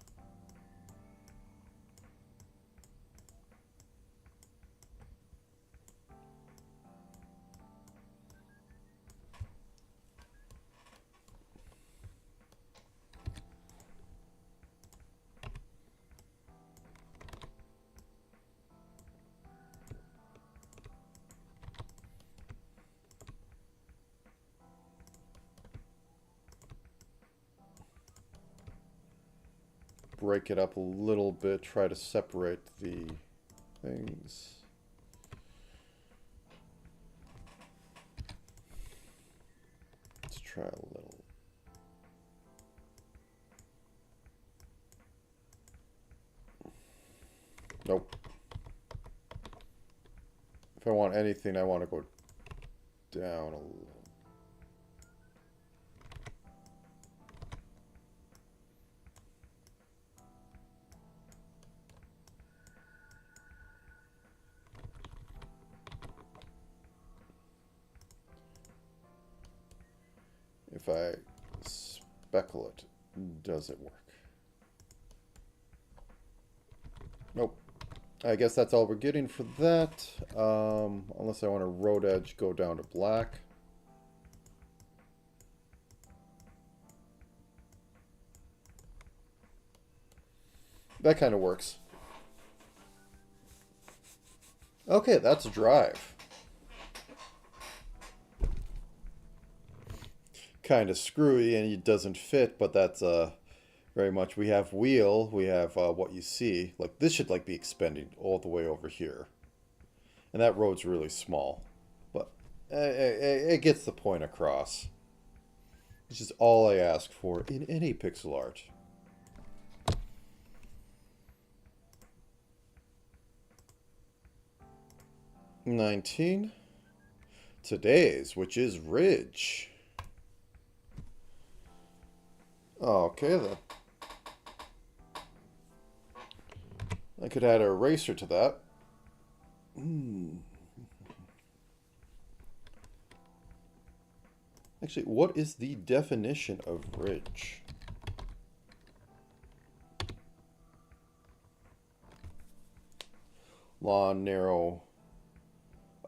Break it up a little bit, try to separate the things. Let's try a little. Nope. If I want anything, I want to go down a little. If I speckle it, does it work? Nope. I guess that's all we're getting for that. Unless I want a road edge go down to black. That kind of works. Okay, that's a drive. Kind of screwy and it doesn't fit, but that's very much. We have wheel, we have what you see. Like this should like be expanding all the way over here, and that road's really small, but it gets the point across. Which is all I ask for in any pixel art. $19. Today's, which is Ridge. Okay then. I could add an eraser to that. Actually, what is the definition of ridge? Long, narrow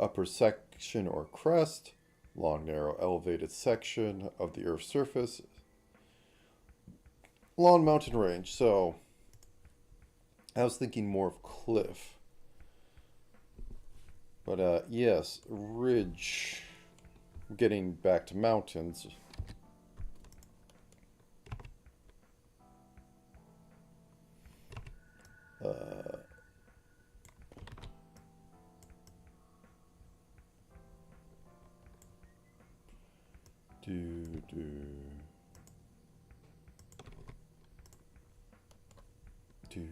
upper section or crest. Long, narrow, elevated section of the Earth's surface. Long mountain range. So, I was thinking more of cliff. But yes, ridge. Getting back to mountains. Do do do do.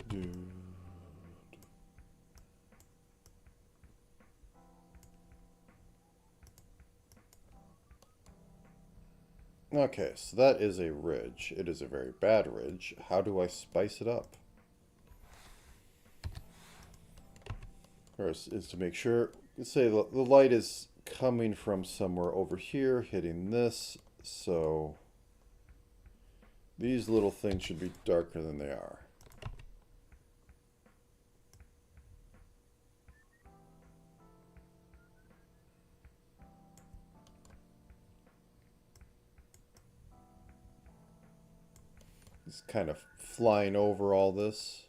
Do. Okay, so that is a ridge. It is a very bad ridge. How do I spice it up? First is to make sure, let's say the light is coming from somewhere over here, hitting this, so these little things should be darker than they are. It's kind of flying over all this.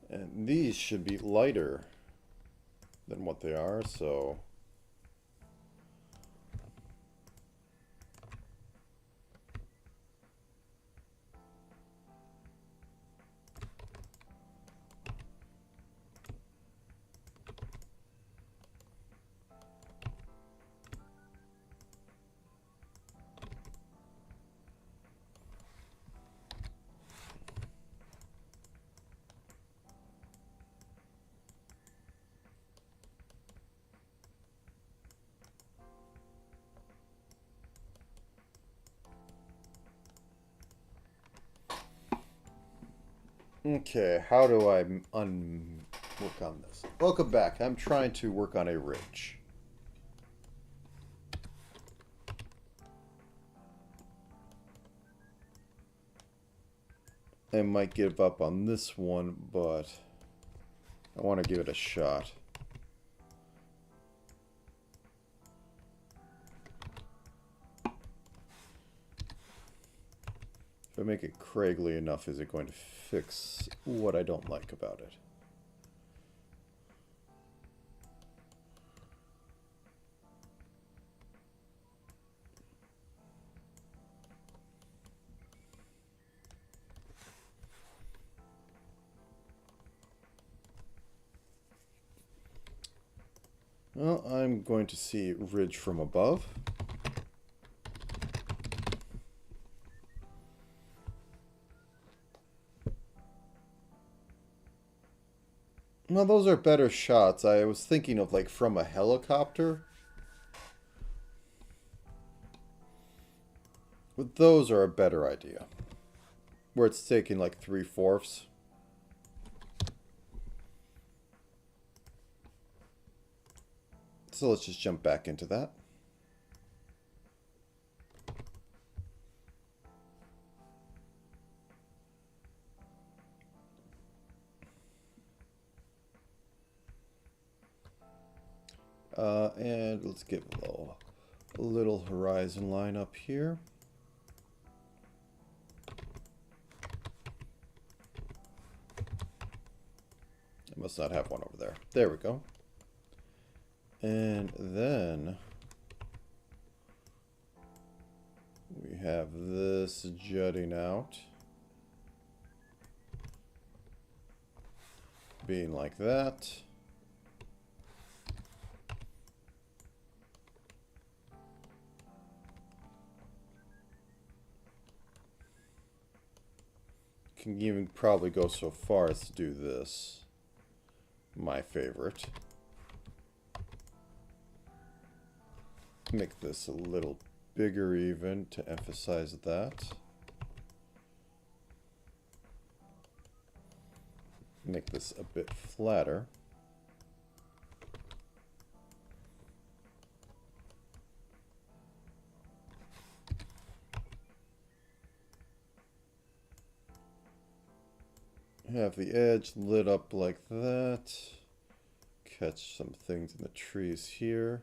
And these should be lighter than what they are, so okay, how do I work on this? Welcome back. I'm trying to work on a ridge. I might give up on this one, but I want to give it a shot. If I make it craggly enough, is it going to fix what I don't like about it? Well, I'm going to see ridge from above. Well, those are better shots. I was thinking of like from a helicopter. But those are a better idea. Where it's taking like 3/4. So let's just jump back into that. And let's give a little horizon line up here. I must not have one over there. There we go. And then we have this jutting out, being like that. Can even probably go so far as to do this. My favorite. Make this a little bigger even to emphasize that. Make this a bit flatter. Have the edge lit up like that. Catch some things in the trees here.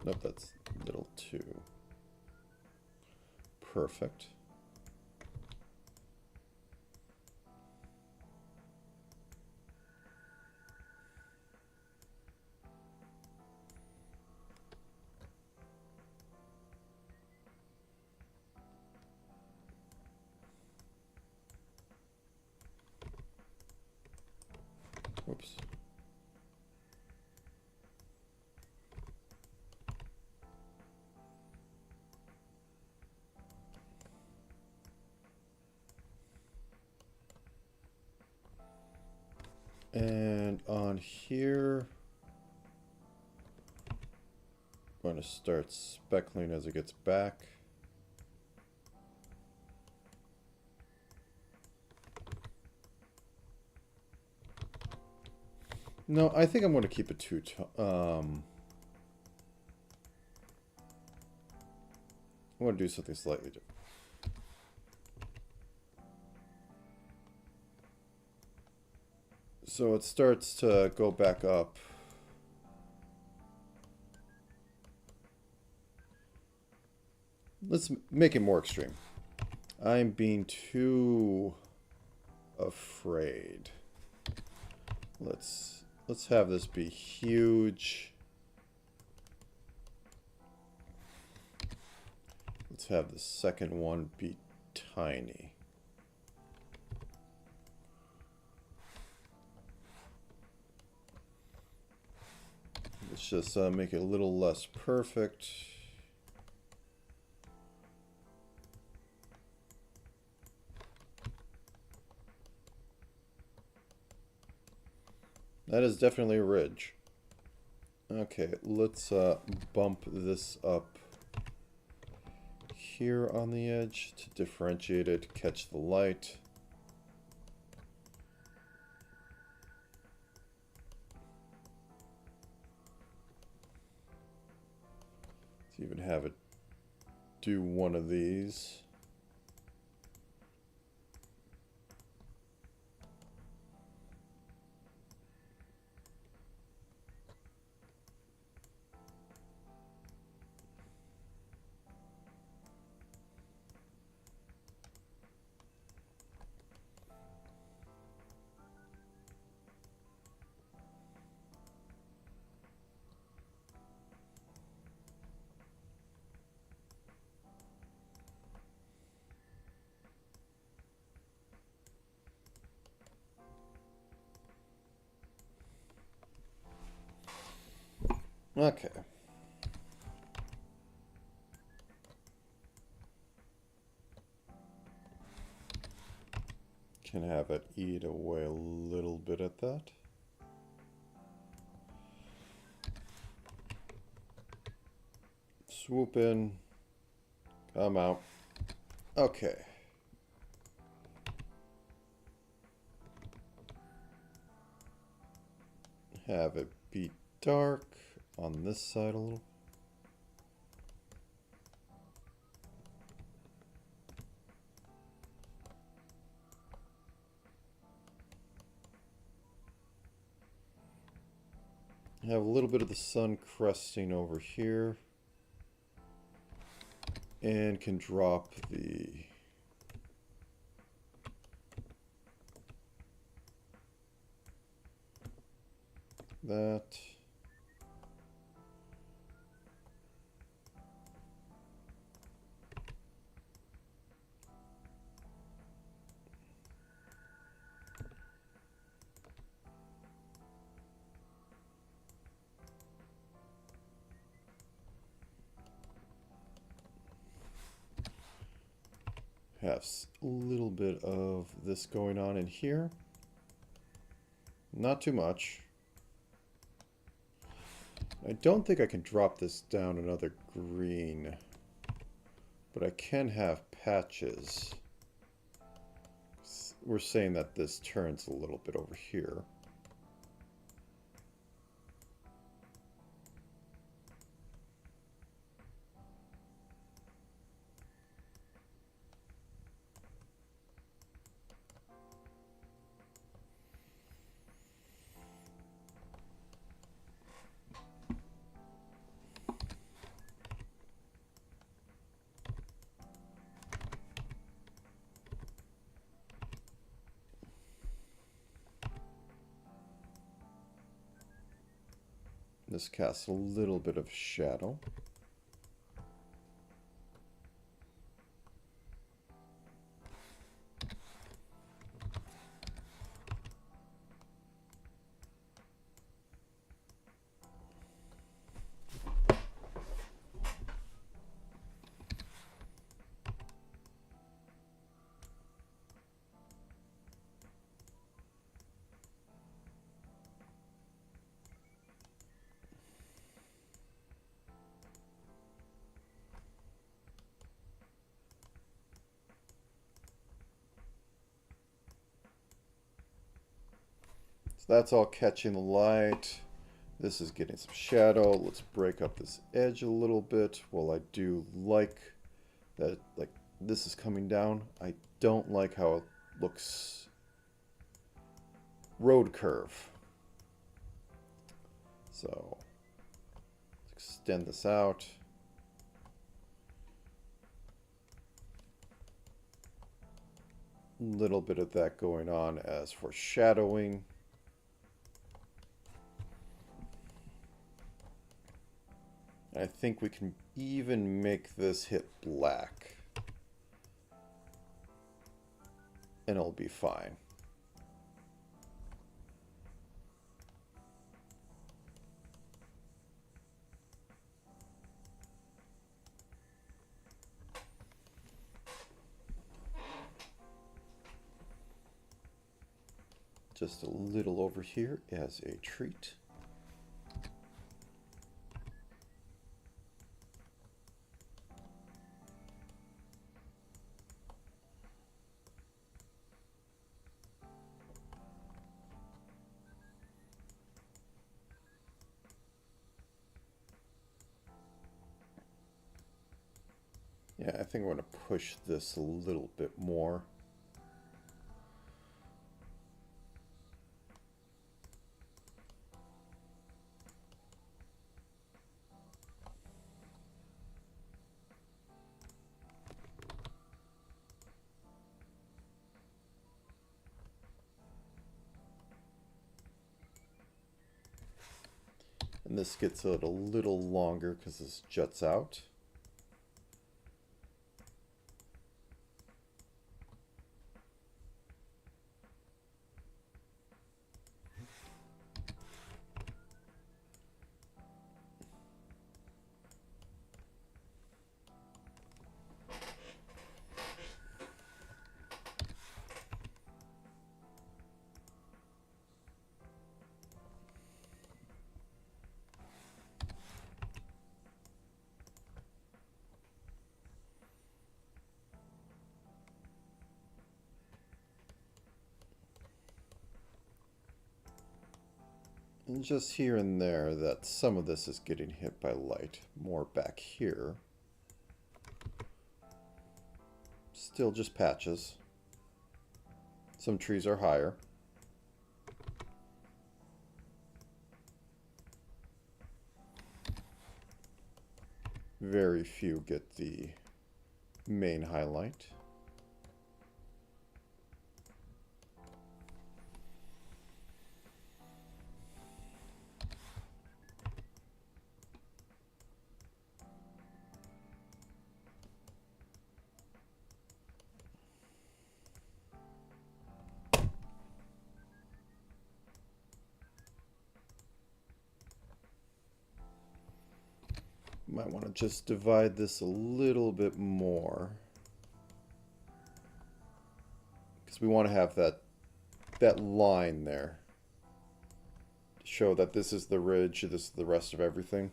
Nope, that's a little too perfect. Whoops. And on here, I'm going to start speckling as it gets back. No, I think I'm going to keep it two-tone. I want to do something slightly different. So it starts to go back up. Let's make it more extreme. I'm being too afraid. Let's have this be huge. Let's have the second one be tiny. Let's just make it a little less perfect. That is definitely a ridge. Okay, let's bump this up here on the edge to differentiate it, catch the light. Let's even have it do one of these. Okay. Can have it eat away a little bit at that. Swoop in. Come out. Okay. Have it be dark on this side a little. Have a little bit of the sun cresting over here. And can drop that. Have a little bit of this going on in here. Not too much. I don't think I can drop this down another green, but I can have patches. We're saying that this turns a little bit over here. This casts a little bit of shadow. That's all catching the light. This is getting some shadow. Let's break up this edge a little bit. Well, I do like that, like, this is coming down. I don't like how it looks road curve. So, let's extend this out. A little bit of that going on as foreshadowing. I think we can even make this hit black. And it'll be fine. Just a little over here as a treat. Yeah, I think I'm going to push this a little bit more. And this gets it a little longer because this juts out. just here and there that some of this is getting hit by light. More back here. Still just patches. Some trees are higher. Very few get the main highlight. Might want to just divide this a little bit more, because we want to have that line there to show that this is the ridge, this is the rest of everything.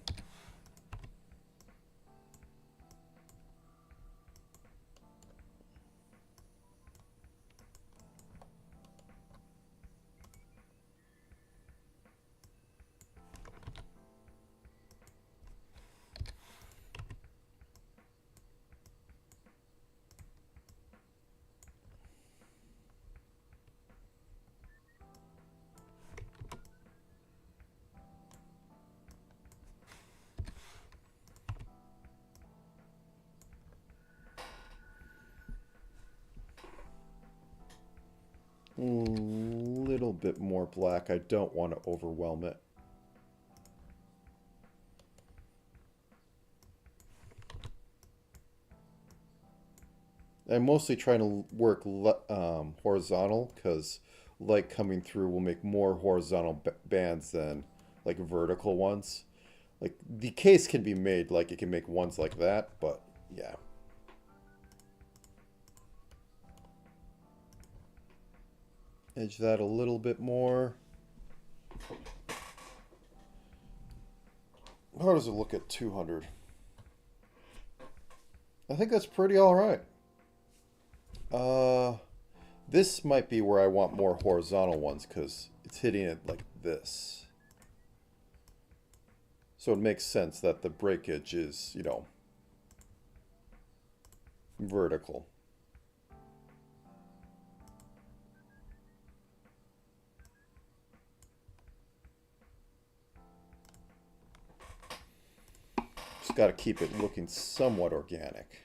A little bit more black. I don't want to overwhelm it. I'm mostly trying to work horizontal, because light coming through will make more horizontal bands than like vertical ones. Like, the case can be made like it can make ones like that, but yeah. Edge that a little bit more. How does it look at 200? I think that's pretty alright. This might be where I want more horizontal ones, because it's hitting it like this. So it makes sense that the breakage is, you know, vertical. Just got to keep it looking somewhat organic.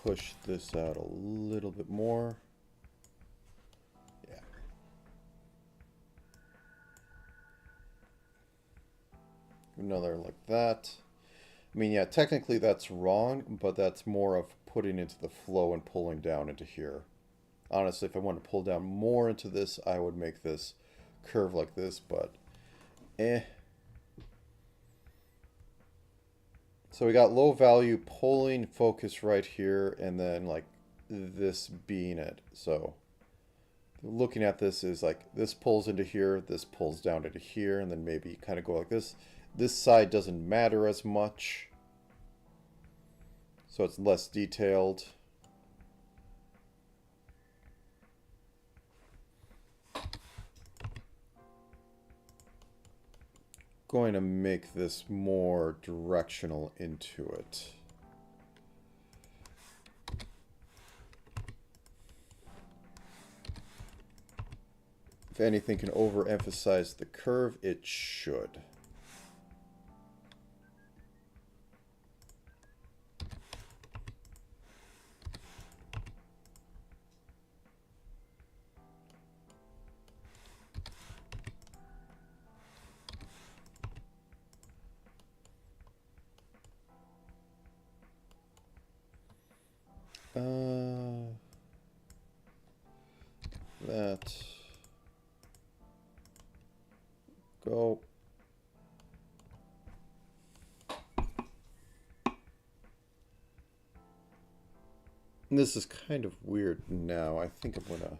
Push this out a little bit more. Yeah. Another like that. I mean, yeah, technically that's wrong, but that's more of putting into the flow and pulling down into here. Honestly, if I want to pull down more into this, I would make this curve like this, but eh. So we got low value pulling focus right here, and then like this being it. So looking at this is like this pulls into here, this pulls down into here, and then maybe kind of go like this. This side doesn't matter as much, so it's less detailed. Going to make this more directional into it. If anything can overemphasize the curve, it should. that. Go. And this is kind of weird now. I think I'm going to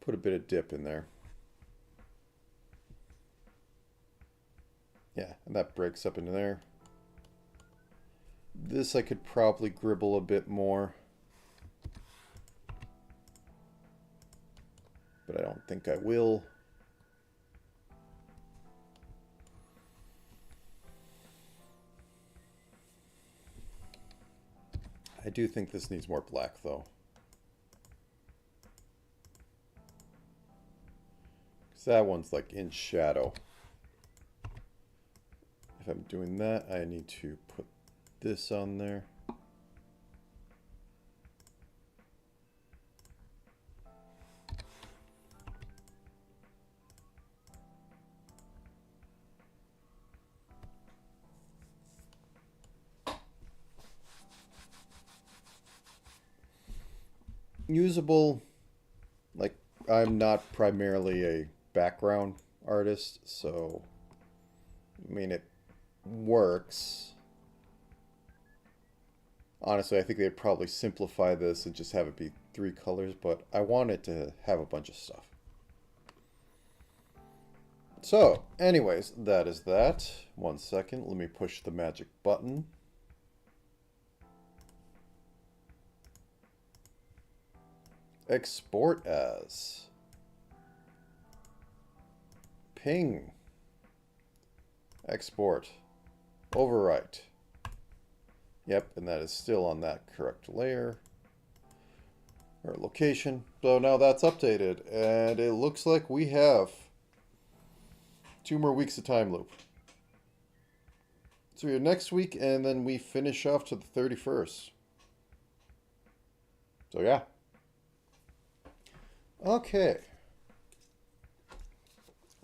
put a bit of dip in there. Yeah, and that breaks up into there. This I could probably gribble a bit more. But I don't think I will. I do think this needs more black, though. Because that one's like in shadow. If I'm doing that, I need to put this on there. Usable, like, I'm not primarily a background artist, so I mean it works. Honestly, I think they'd probably simplify this and just have it be 3 colors, but I want it to have a bunch of stuff. So, anyways, that is that. 1 second, let me push the magic button. Export as. Ping. Export. Overwrite. Yep, and that is still on that correct layer. Or location. So now that's updated. And it looks like we have 2 more weeks of time loop. So we're next week, and then we finish off to the 31st. So yeah. Okay.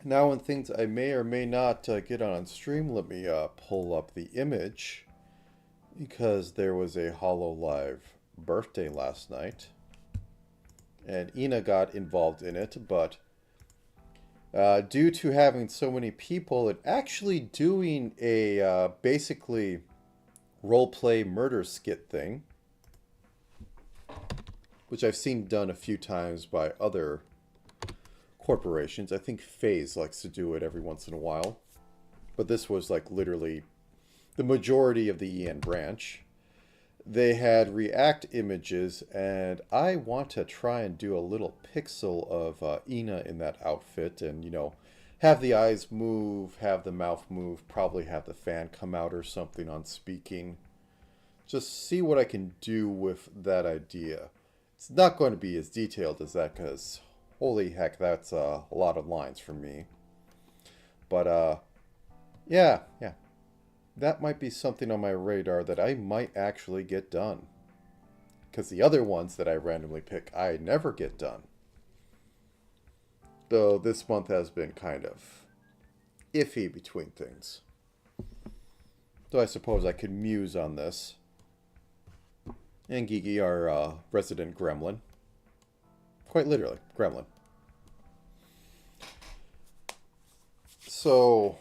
Now on things I may or may not get on stream, let me pull up the image, because there was a HoloLive birthday last night, and Ina got involved in it, but due to having so many people and actually doing a basically roleplay murder skit thing, which I've seen done a few times by other corporations. I think FaZe likes to do it every once in a while. But this was like literally the majority of the EN branch. They had React images, and I want to try and do a little pixel of Ina in that outfit, and, you know, have the eyes move, have the mouth move, probably have the fan come out or something on speaking. Just see what I can do with that idea. It's not going to be as detailed as that, because holy heck, that's a lot of lines for me. But, yeah. That might be something on my radar that I might actually get done. Because the other ones that I randomly pick, I never get done. Though this month has been kind of iffy between things. So I suppose I could muse on this. And Gigi, our resident gremlin. Quite literally, gremlin. So,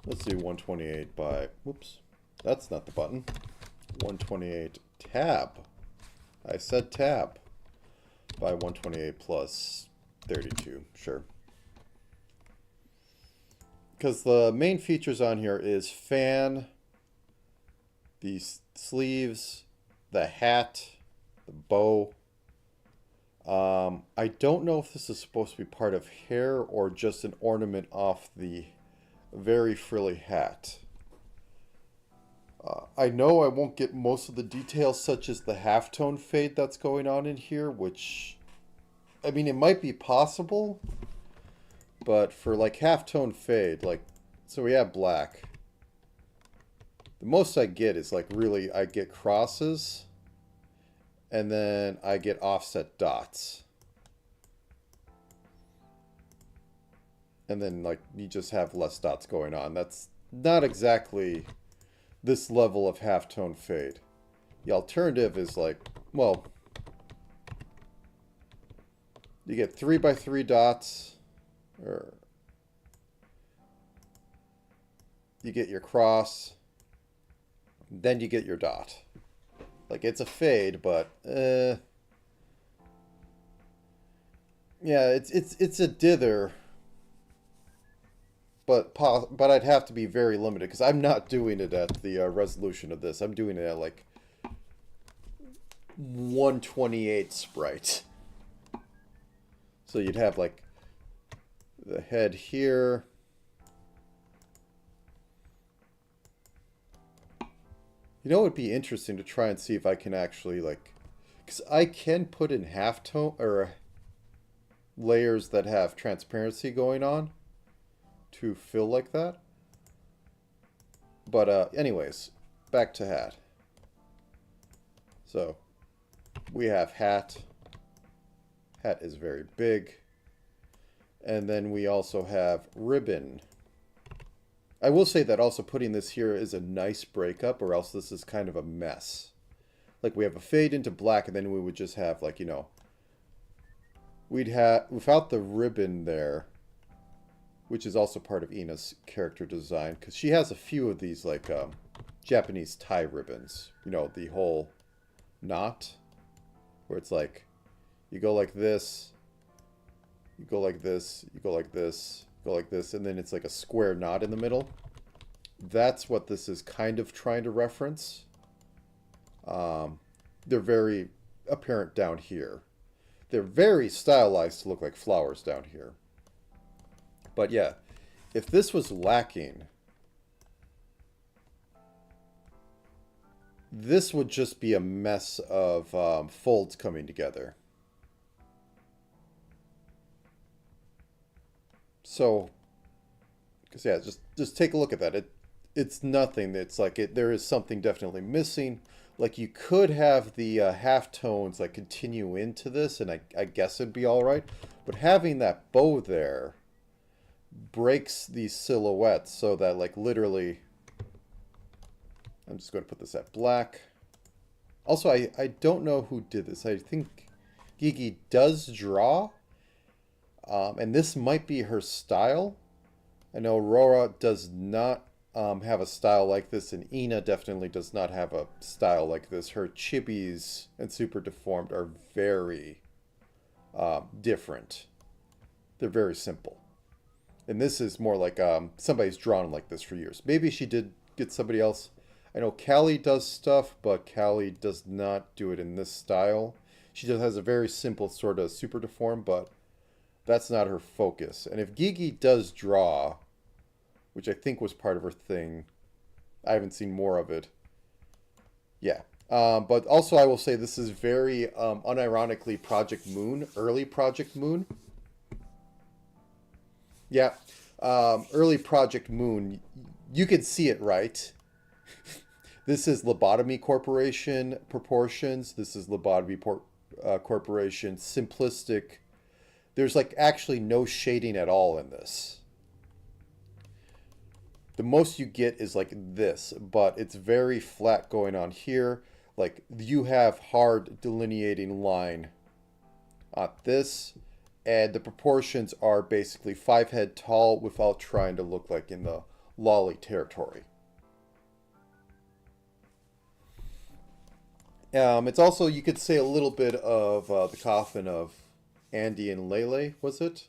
let's do 128 by, whoops, that's not the button. 128 tab. I said tab. By 128 plus 32, sure. Because the main features on here is fan, the sleeves, the hat, the bow. I don't know if this is supposed to be part of hair or just an ornament off the very frilly hat. I know I won't get most of the details, such as the halftone fade that's going on in here, which, I mean, it might be possible, but for like halftone fade, like, so we have black. The most I get is like really, I get crosses, and then I get offset dots. And then like you just have less dots going on. That's not exactly this level of halftone fade. The alternative is like, well, You get 3x3 dots, or you get your cross, then you get your dot. Like, it's a fade, but yeah, it's a dither, but I'd have to be very limited because I'm not doing it at the resolution of this. I'm doing it at like 128 sprite. So you'd have like the head here. You know, it would be interesting to try and see if I can actually like, because I can put in halftone or layers that have transparency going on to fill like that. But anyways, back to hat. So we have hat. Hat is very big. And then we also have ribbon. I will say that also putting this here is a nice breakup, or else this is kind of a mess. Like, we have a fade into black, and then we would just have, like, you know, we'd have, without the ribbon there, which is also part of Ina's character design, because she has a few of these, like, Japanese tie ribbons. You know, the whole knot, where it's like, you go like this, you go like this, you go like this, go like this, and then it's like a square knot in the middle. That's what this is kind of trying to reference. They're very apparent down here. They're very stylized to look like flowers down here. But yeah, if this was lacking, this would just be a mess of folds coming together. So, because yeah, just take a look at that. It's nothing. It's like there is something definitely missing. Like, you could have the half tones like continue into this, and I guess it'd be all right. But having that bow there breaks these silhouettes so that, like, literally, I'm just going to put this at black. Also, I don't know who did this. I think Gigi does draw. And this might be her style. I know Aurora does not have a style like this, and Ina definitely does not have a style like this. Her chibis and super deformed are very different. They're very simple. And this is more like somebody's drawn like this for years. Maybe she did get somebody else. I know Callie does stuff, but Callie does not do it in this style. She just has a very simple sort of super deformed, but that's not her focus. And if Gigi does draw, which I think was part of her thing, I haven't seen more of it. Yeah. But also I will say this is very unironically Project Moon, early Project Moon. Yeah. Early Project Moon, you can see it, right? This is Lobotomy Corporation proportions. This is Lobotomy Corporation simplistic. There's like actually no shading at all in this. The most you get is like this, but it's very flat going on here. Like, you have hard delineating line on this, and the proportions are basically 5 head tall without trying to look like in the lolly territory. It's also, you could say, a little bit of the coffin of Andy and Lele, was it?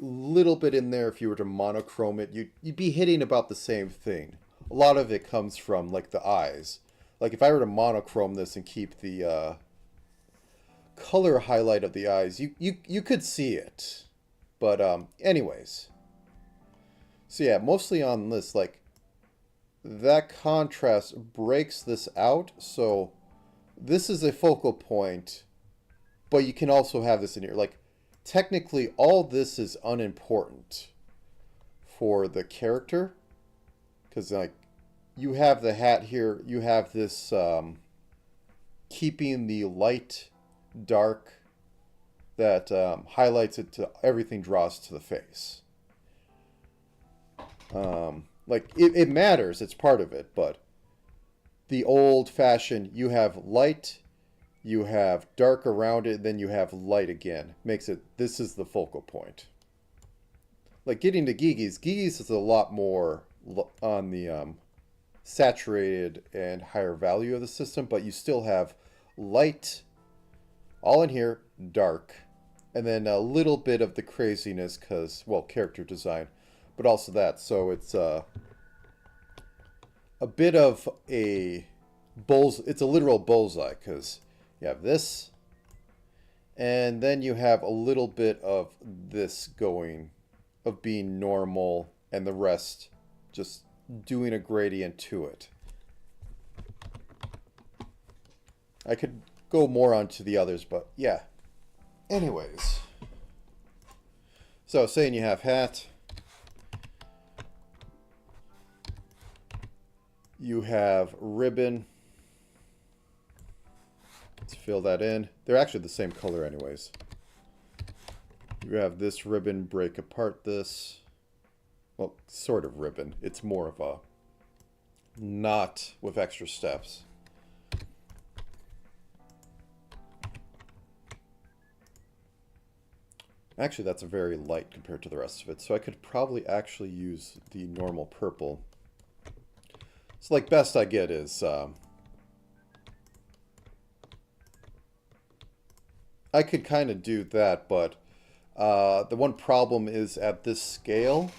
Little bit in there. If you were to monochrome it, you'd be hitting about the same thing. A lot of it comes from like the eyes. Like, if I were to monochrome this and keep the color highlight of the eyes, you could see it. But anyways, so yeah, mostly on this, like, that contrast breaks this out. So this is a focal point, but you can also have this in here. Like, technically, all this is unimportant for the character. Because, like, you have the hat here. You have this keeping the light dark that highlights it to everything draws to the face. Like, it matters. It's part of it. But the old-fashioned, you have light, You have dark around it, then you have light again. Makes it, this is the focal point. Like getting to Gigi's is a lot more on the saturated and higher value of the system, but you still have light all in here, dark, and then a little bit of the craziness because, well, character design, but also that. So it's a bit of a it's a literal bullseye because you have this, and then you have a little bit of this going, of being normal, and the rest just doing a gradient to it. I could go more onto the others, but yeah. Anyways. So, saying you have hat. You have ribbon. Let's fill that in. They're actually the same color anyways. You have this ribbon, break apart this. Well, sort of ribbon. It's more of a knot with extra steps. Actually, that's very light compared to the rest of it, so I could probably actually use the normal purple. So, like, best I get is... I could kind of do that, but the one problem is at this scale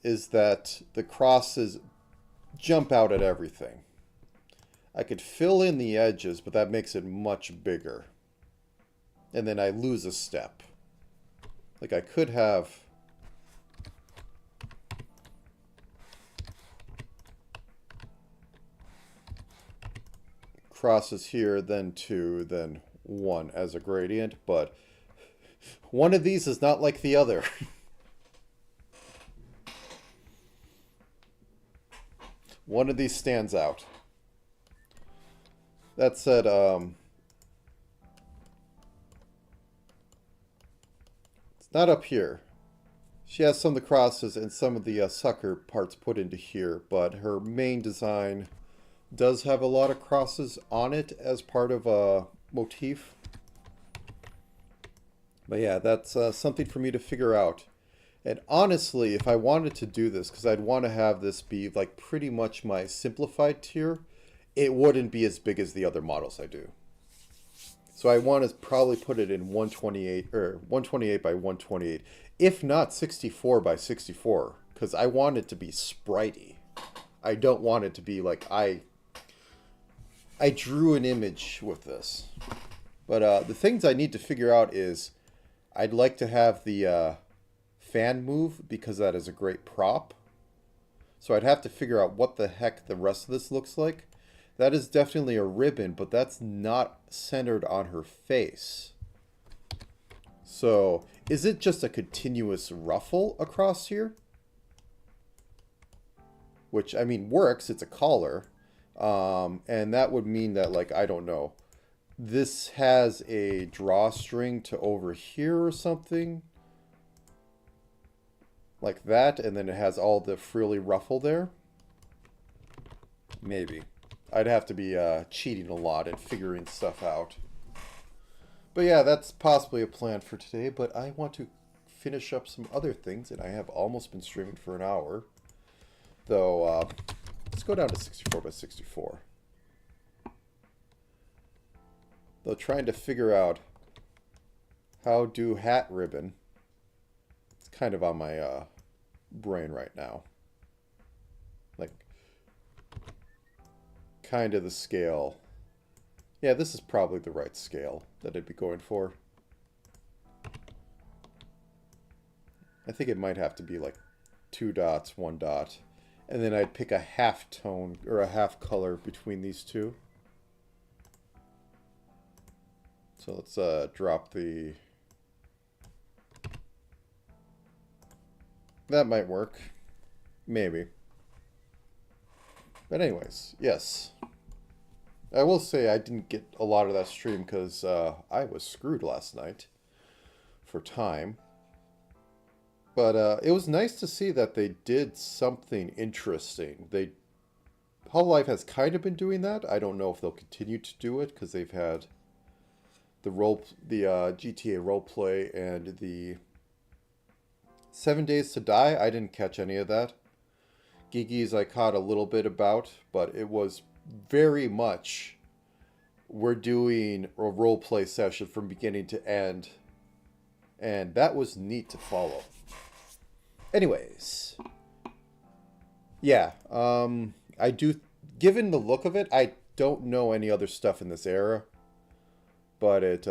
is that the crosses jump out at everything. I could fill in the edges, but that makes it much bigger. And then I lose a step. Like I could have... crosses here, then 2, then 1 as a gradient, but one of these is not like the other. One of these stands out. That said, it's not up here. She has some of the crosses and some of the sucker parts put into here, but her main design does have a lot of crosses on it as part of a motif. But yeah, that's something for me to figure out. And honestly, if I wanted to do this, because I'd want to have this be like pretty much my simplified tier, it wouldn't be as big as the other models I do. So I want to probably put it in 128 or 128 by 128, if not 64 by 64, because I want it to be spritey. I don't want it to be like I drew an image with this. But the things I need to figure out is I'd like to have the fan move because that is a great prop. So I'd have to figure out what the heck the rest of this looks like. That is definitely a ribbon, but that's not centered on her face. So is it just a continuous ruffle across here? Which, I mean, works. It's a collar. And that would mean that, like, I don't know. This has a drawstring to over here or something. Like that, and then it has all the frilly ruffle there. Maybe. I'd have to be cheating a lot and figuring stuff out. But yeah, that's possibly a plan for today, but I want to finish up some other things, and I have almost been streaming for an hour. Though, let's go down to 64 by 64. Though trying to figure out how do hat ribbon. It's kind of on my brain right now. Like, kind of the scale. Yeah, this is probably the right scale that I'd be going for. I think it might have to be like 2 dots, 1 dot. And then I'd pick a half tone or a half color between these two. So let's drop the... That might work. Maybe. But anyways, yes. I will say I didn't get a lot of that stream because I was screwed last night for time. But it was nice to see that they did something interesting. Hololive has kind of been doing that. I don't know if they'll continue to do it because they've had the GTA roleplay and the 7 Days to Die. I didn't catch any of that. Gigi's I caught a little bit about, but it was very much we're doing a roleplay session from beginning to end, and that was neat to follow. Anyways, yeah, I do. Given the look of it, I don't know any other stuff in this era, but it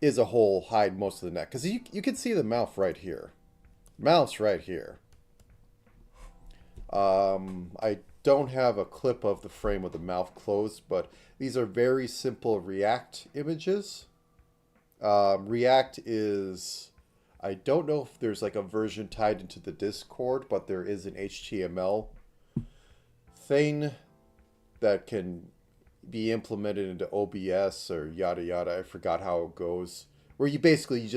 is a whole hide most of the neck because you can see the mouth right here. Mouth's right here. I don't have a clip of the frame with the mouth closed, but these are very simple React images. React is, I don't know if there's like a version tied into the Discord, but there is an HTML thing that can be implemented into OBS or yada yada. I forgot how it goes. Where you basically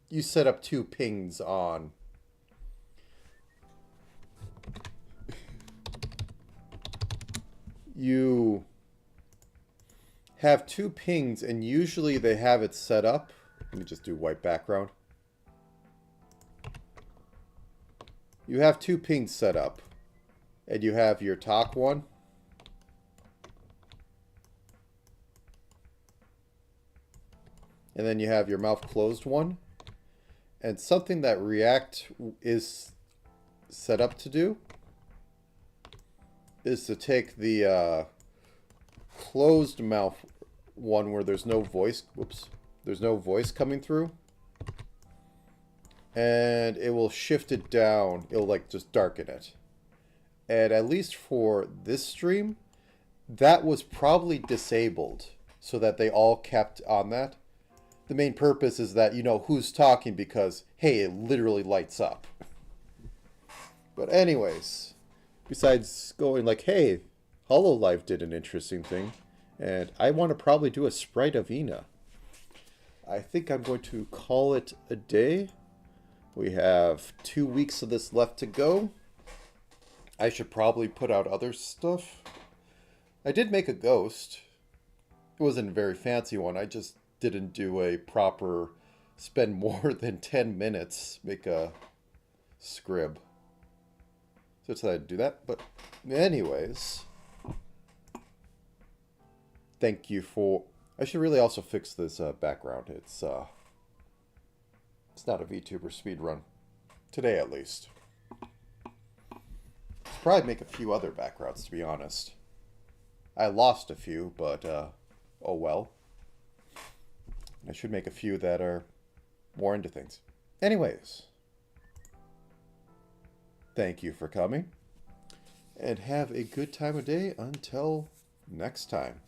you set up two pings on. You have two pings, and usually they have it set up. Let me just do white background. You have two pings set up, and you have your talk one. And then you have your mouth closed one. And something that React is set up to do is to take the closed mouth one where there's no voice, there's no voice coming through, and it will shift it down. It'll like just darken it. And at least for this stream, that was probably disabled so that they all kept on that. The main purpose is that you know who's talking because, hey, it literally lights up. But anyways, besides going like, hey, Hololive did an interesting thing, and I want to probably do a sprite of Ina. I think I'm going to call it a day. We have 2 weeks of this left to go. I should probably put out other stuff. I did make a ghost. It wasn't a very fancy one. I just didn't do a proper spend more than 10 minutes make a scrib. So I decided to do that. But anyways, thank you for... I should really also fix this background. It's not a VTuber speedrun. Today, at least. I'll probably make a few other backgrounds, to be honest. I lost a few, but oh well. I should make a few that are more into things. Anyways, thank you for coming, and have a good time of day until next time.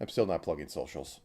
I'm still not plugging socials.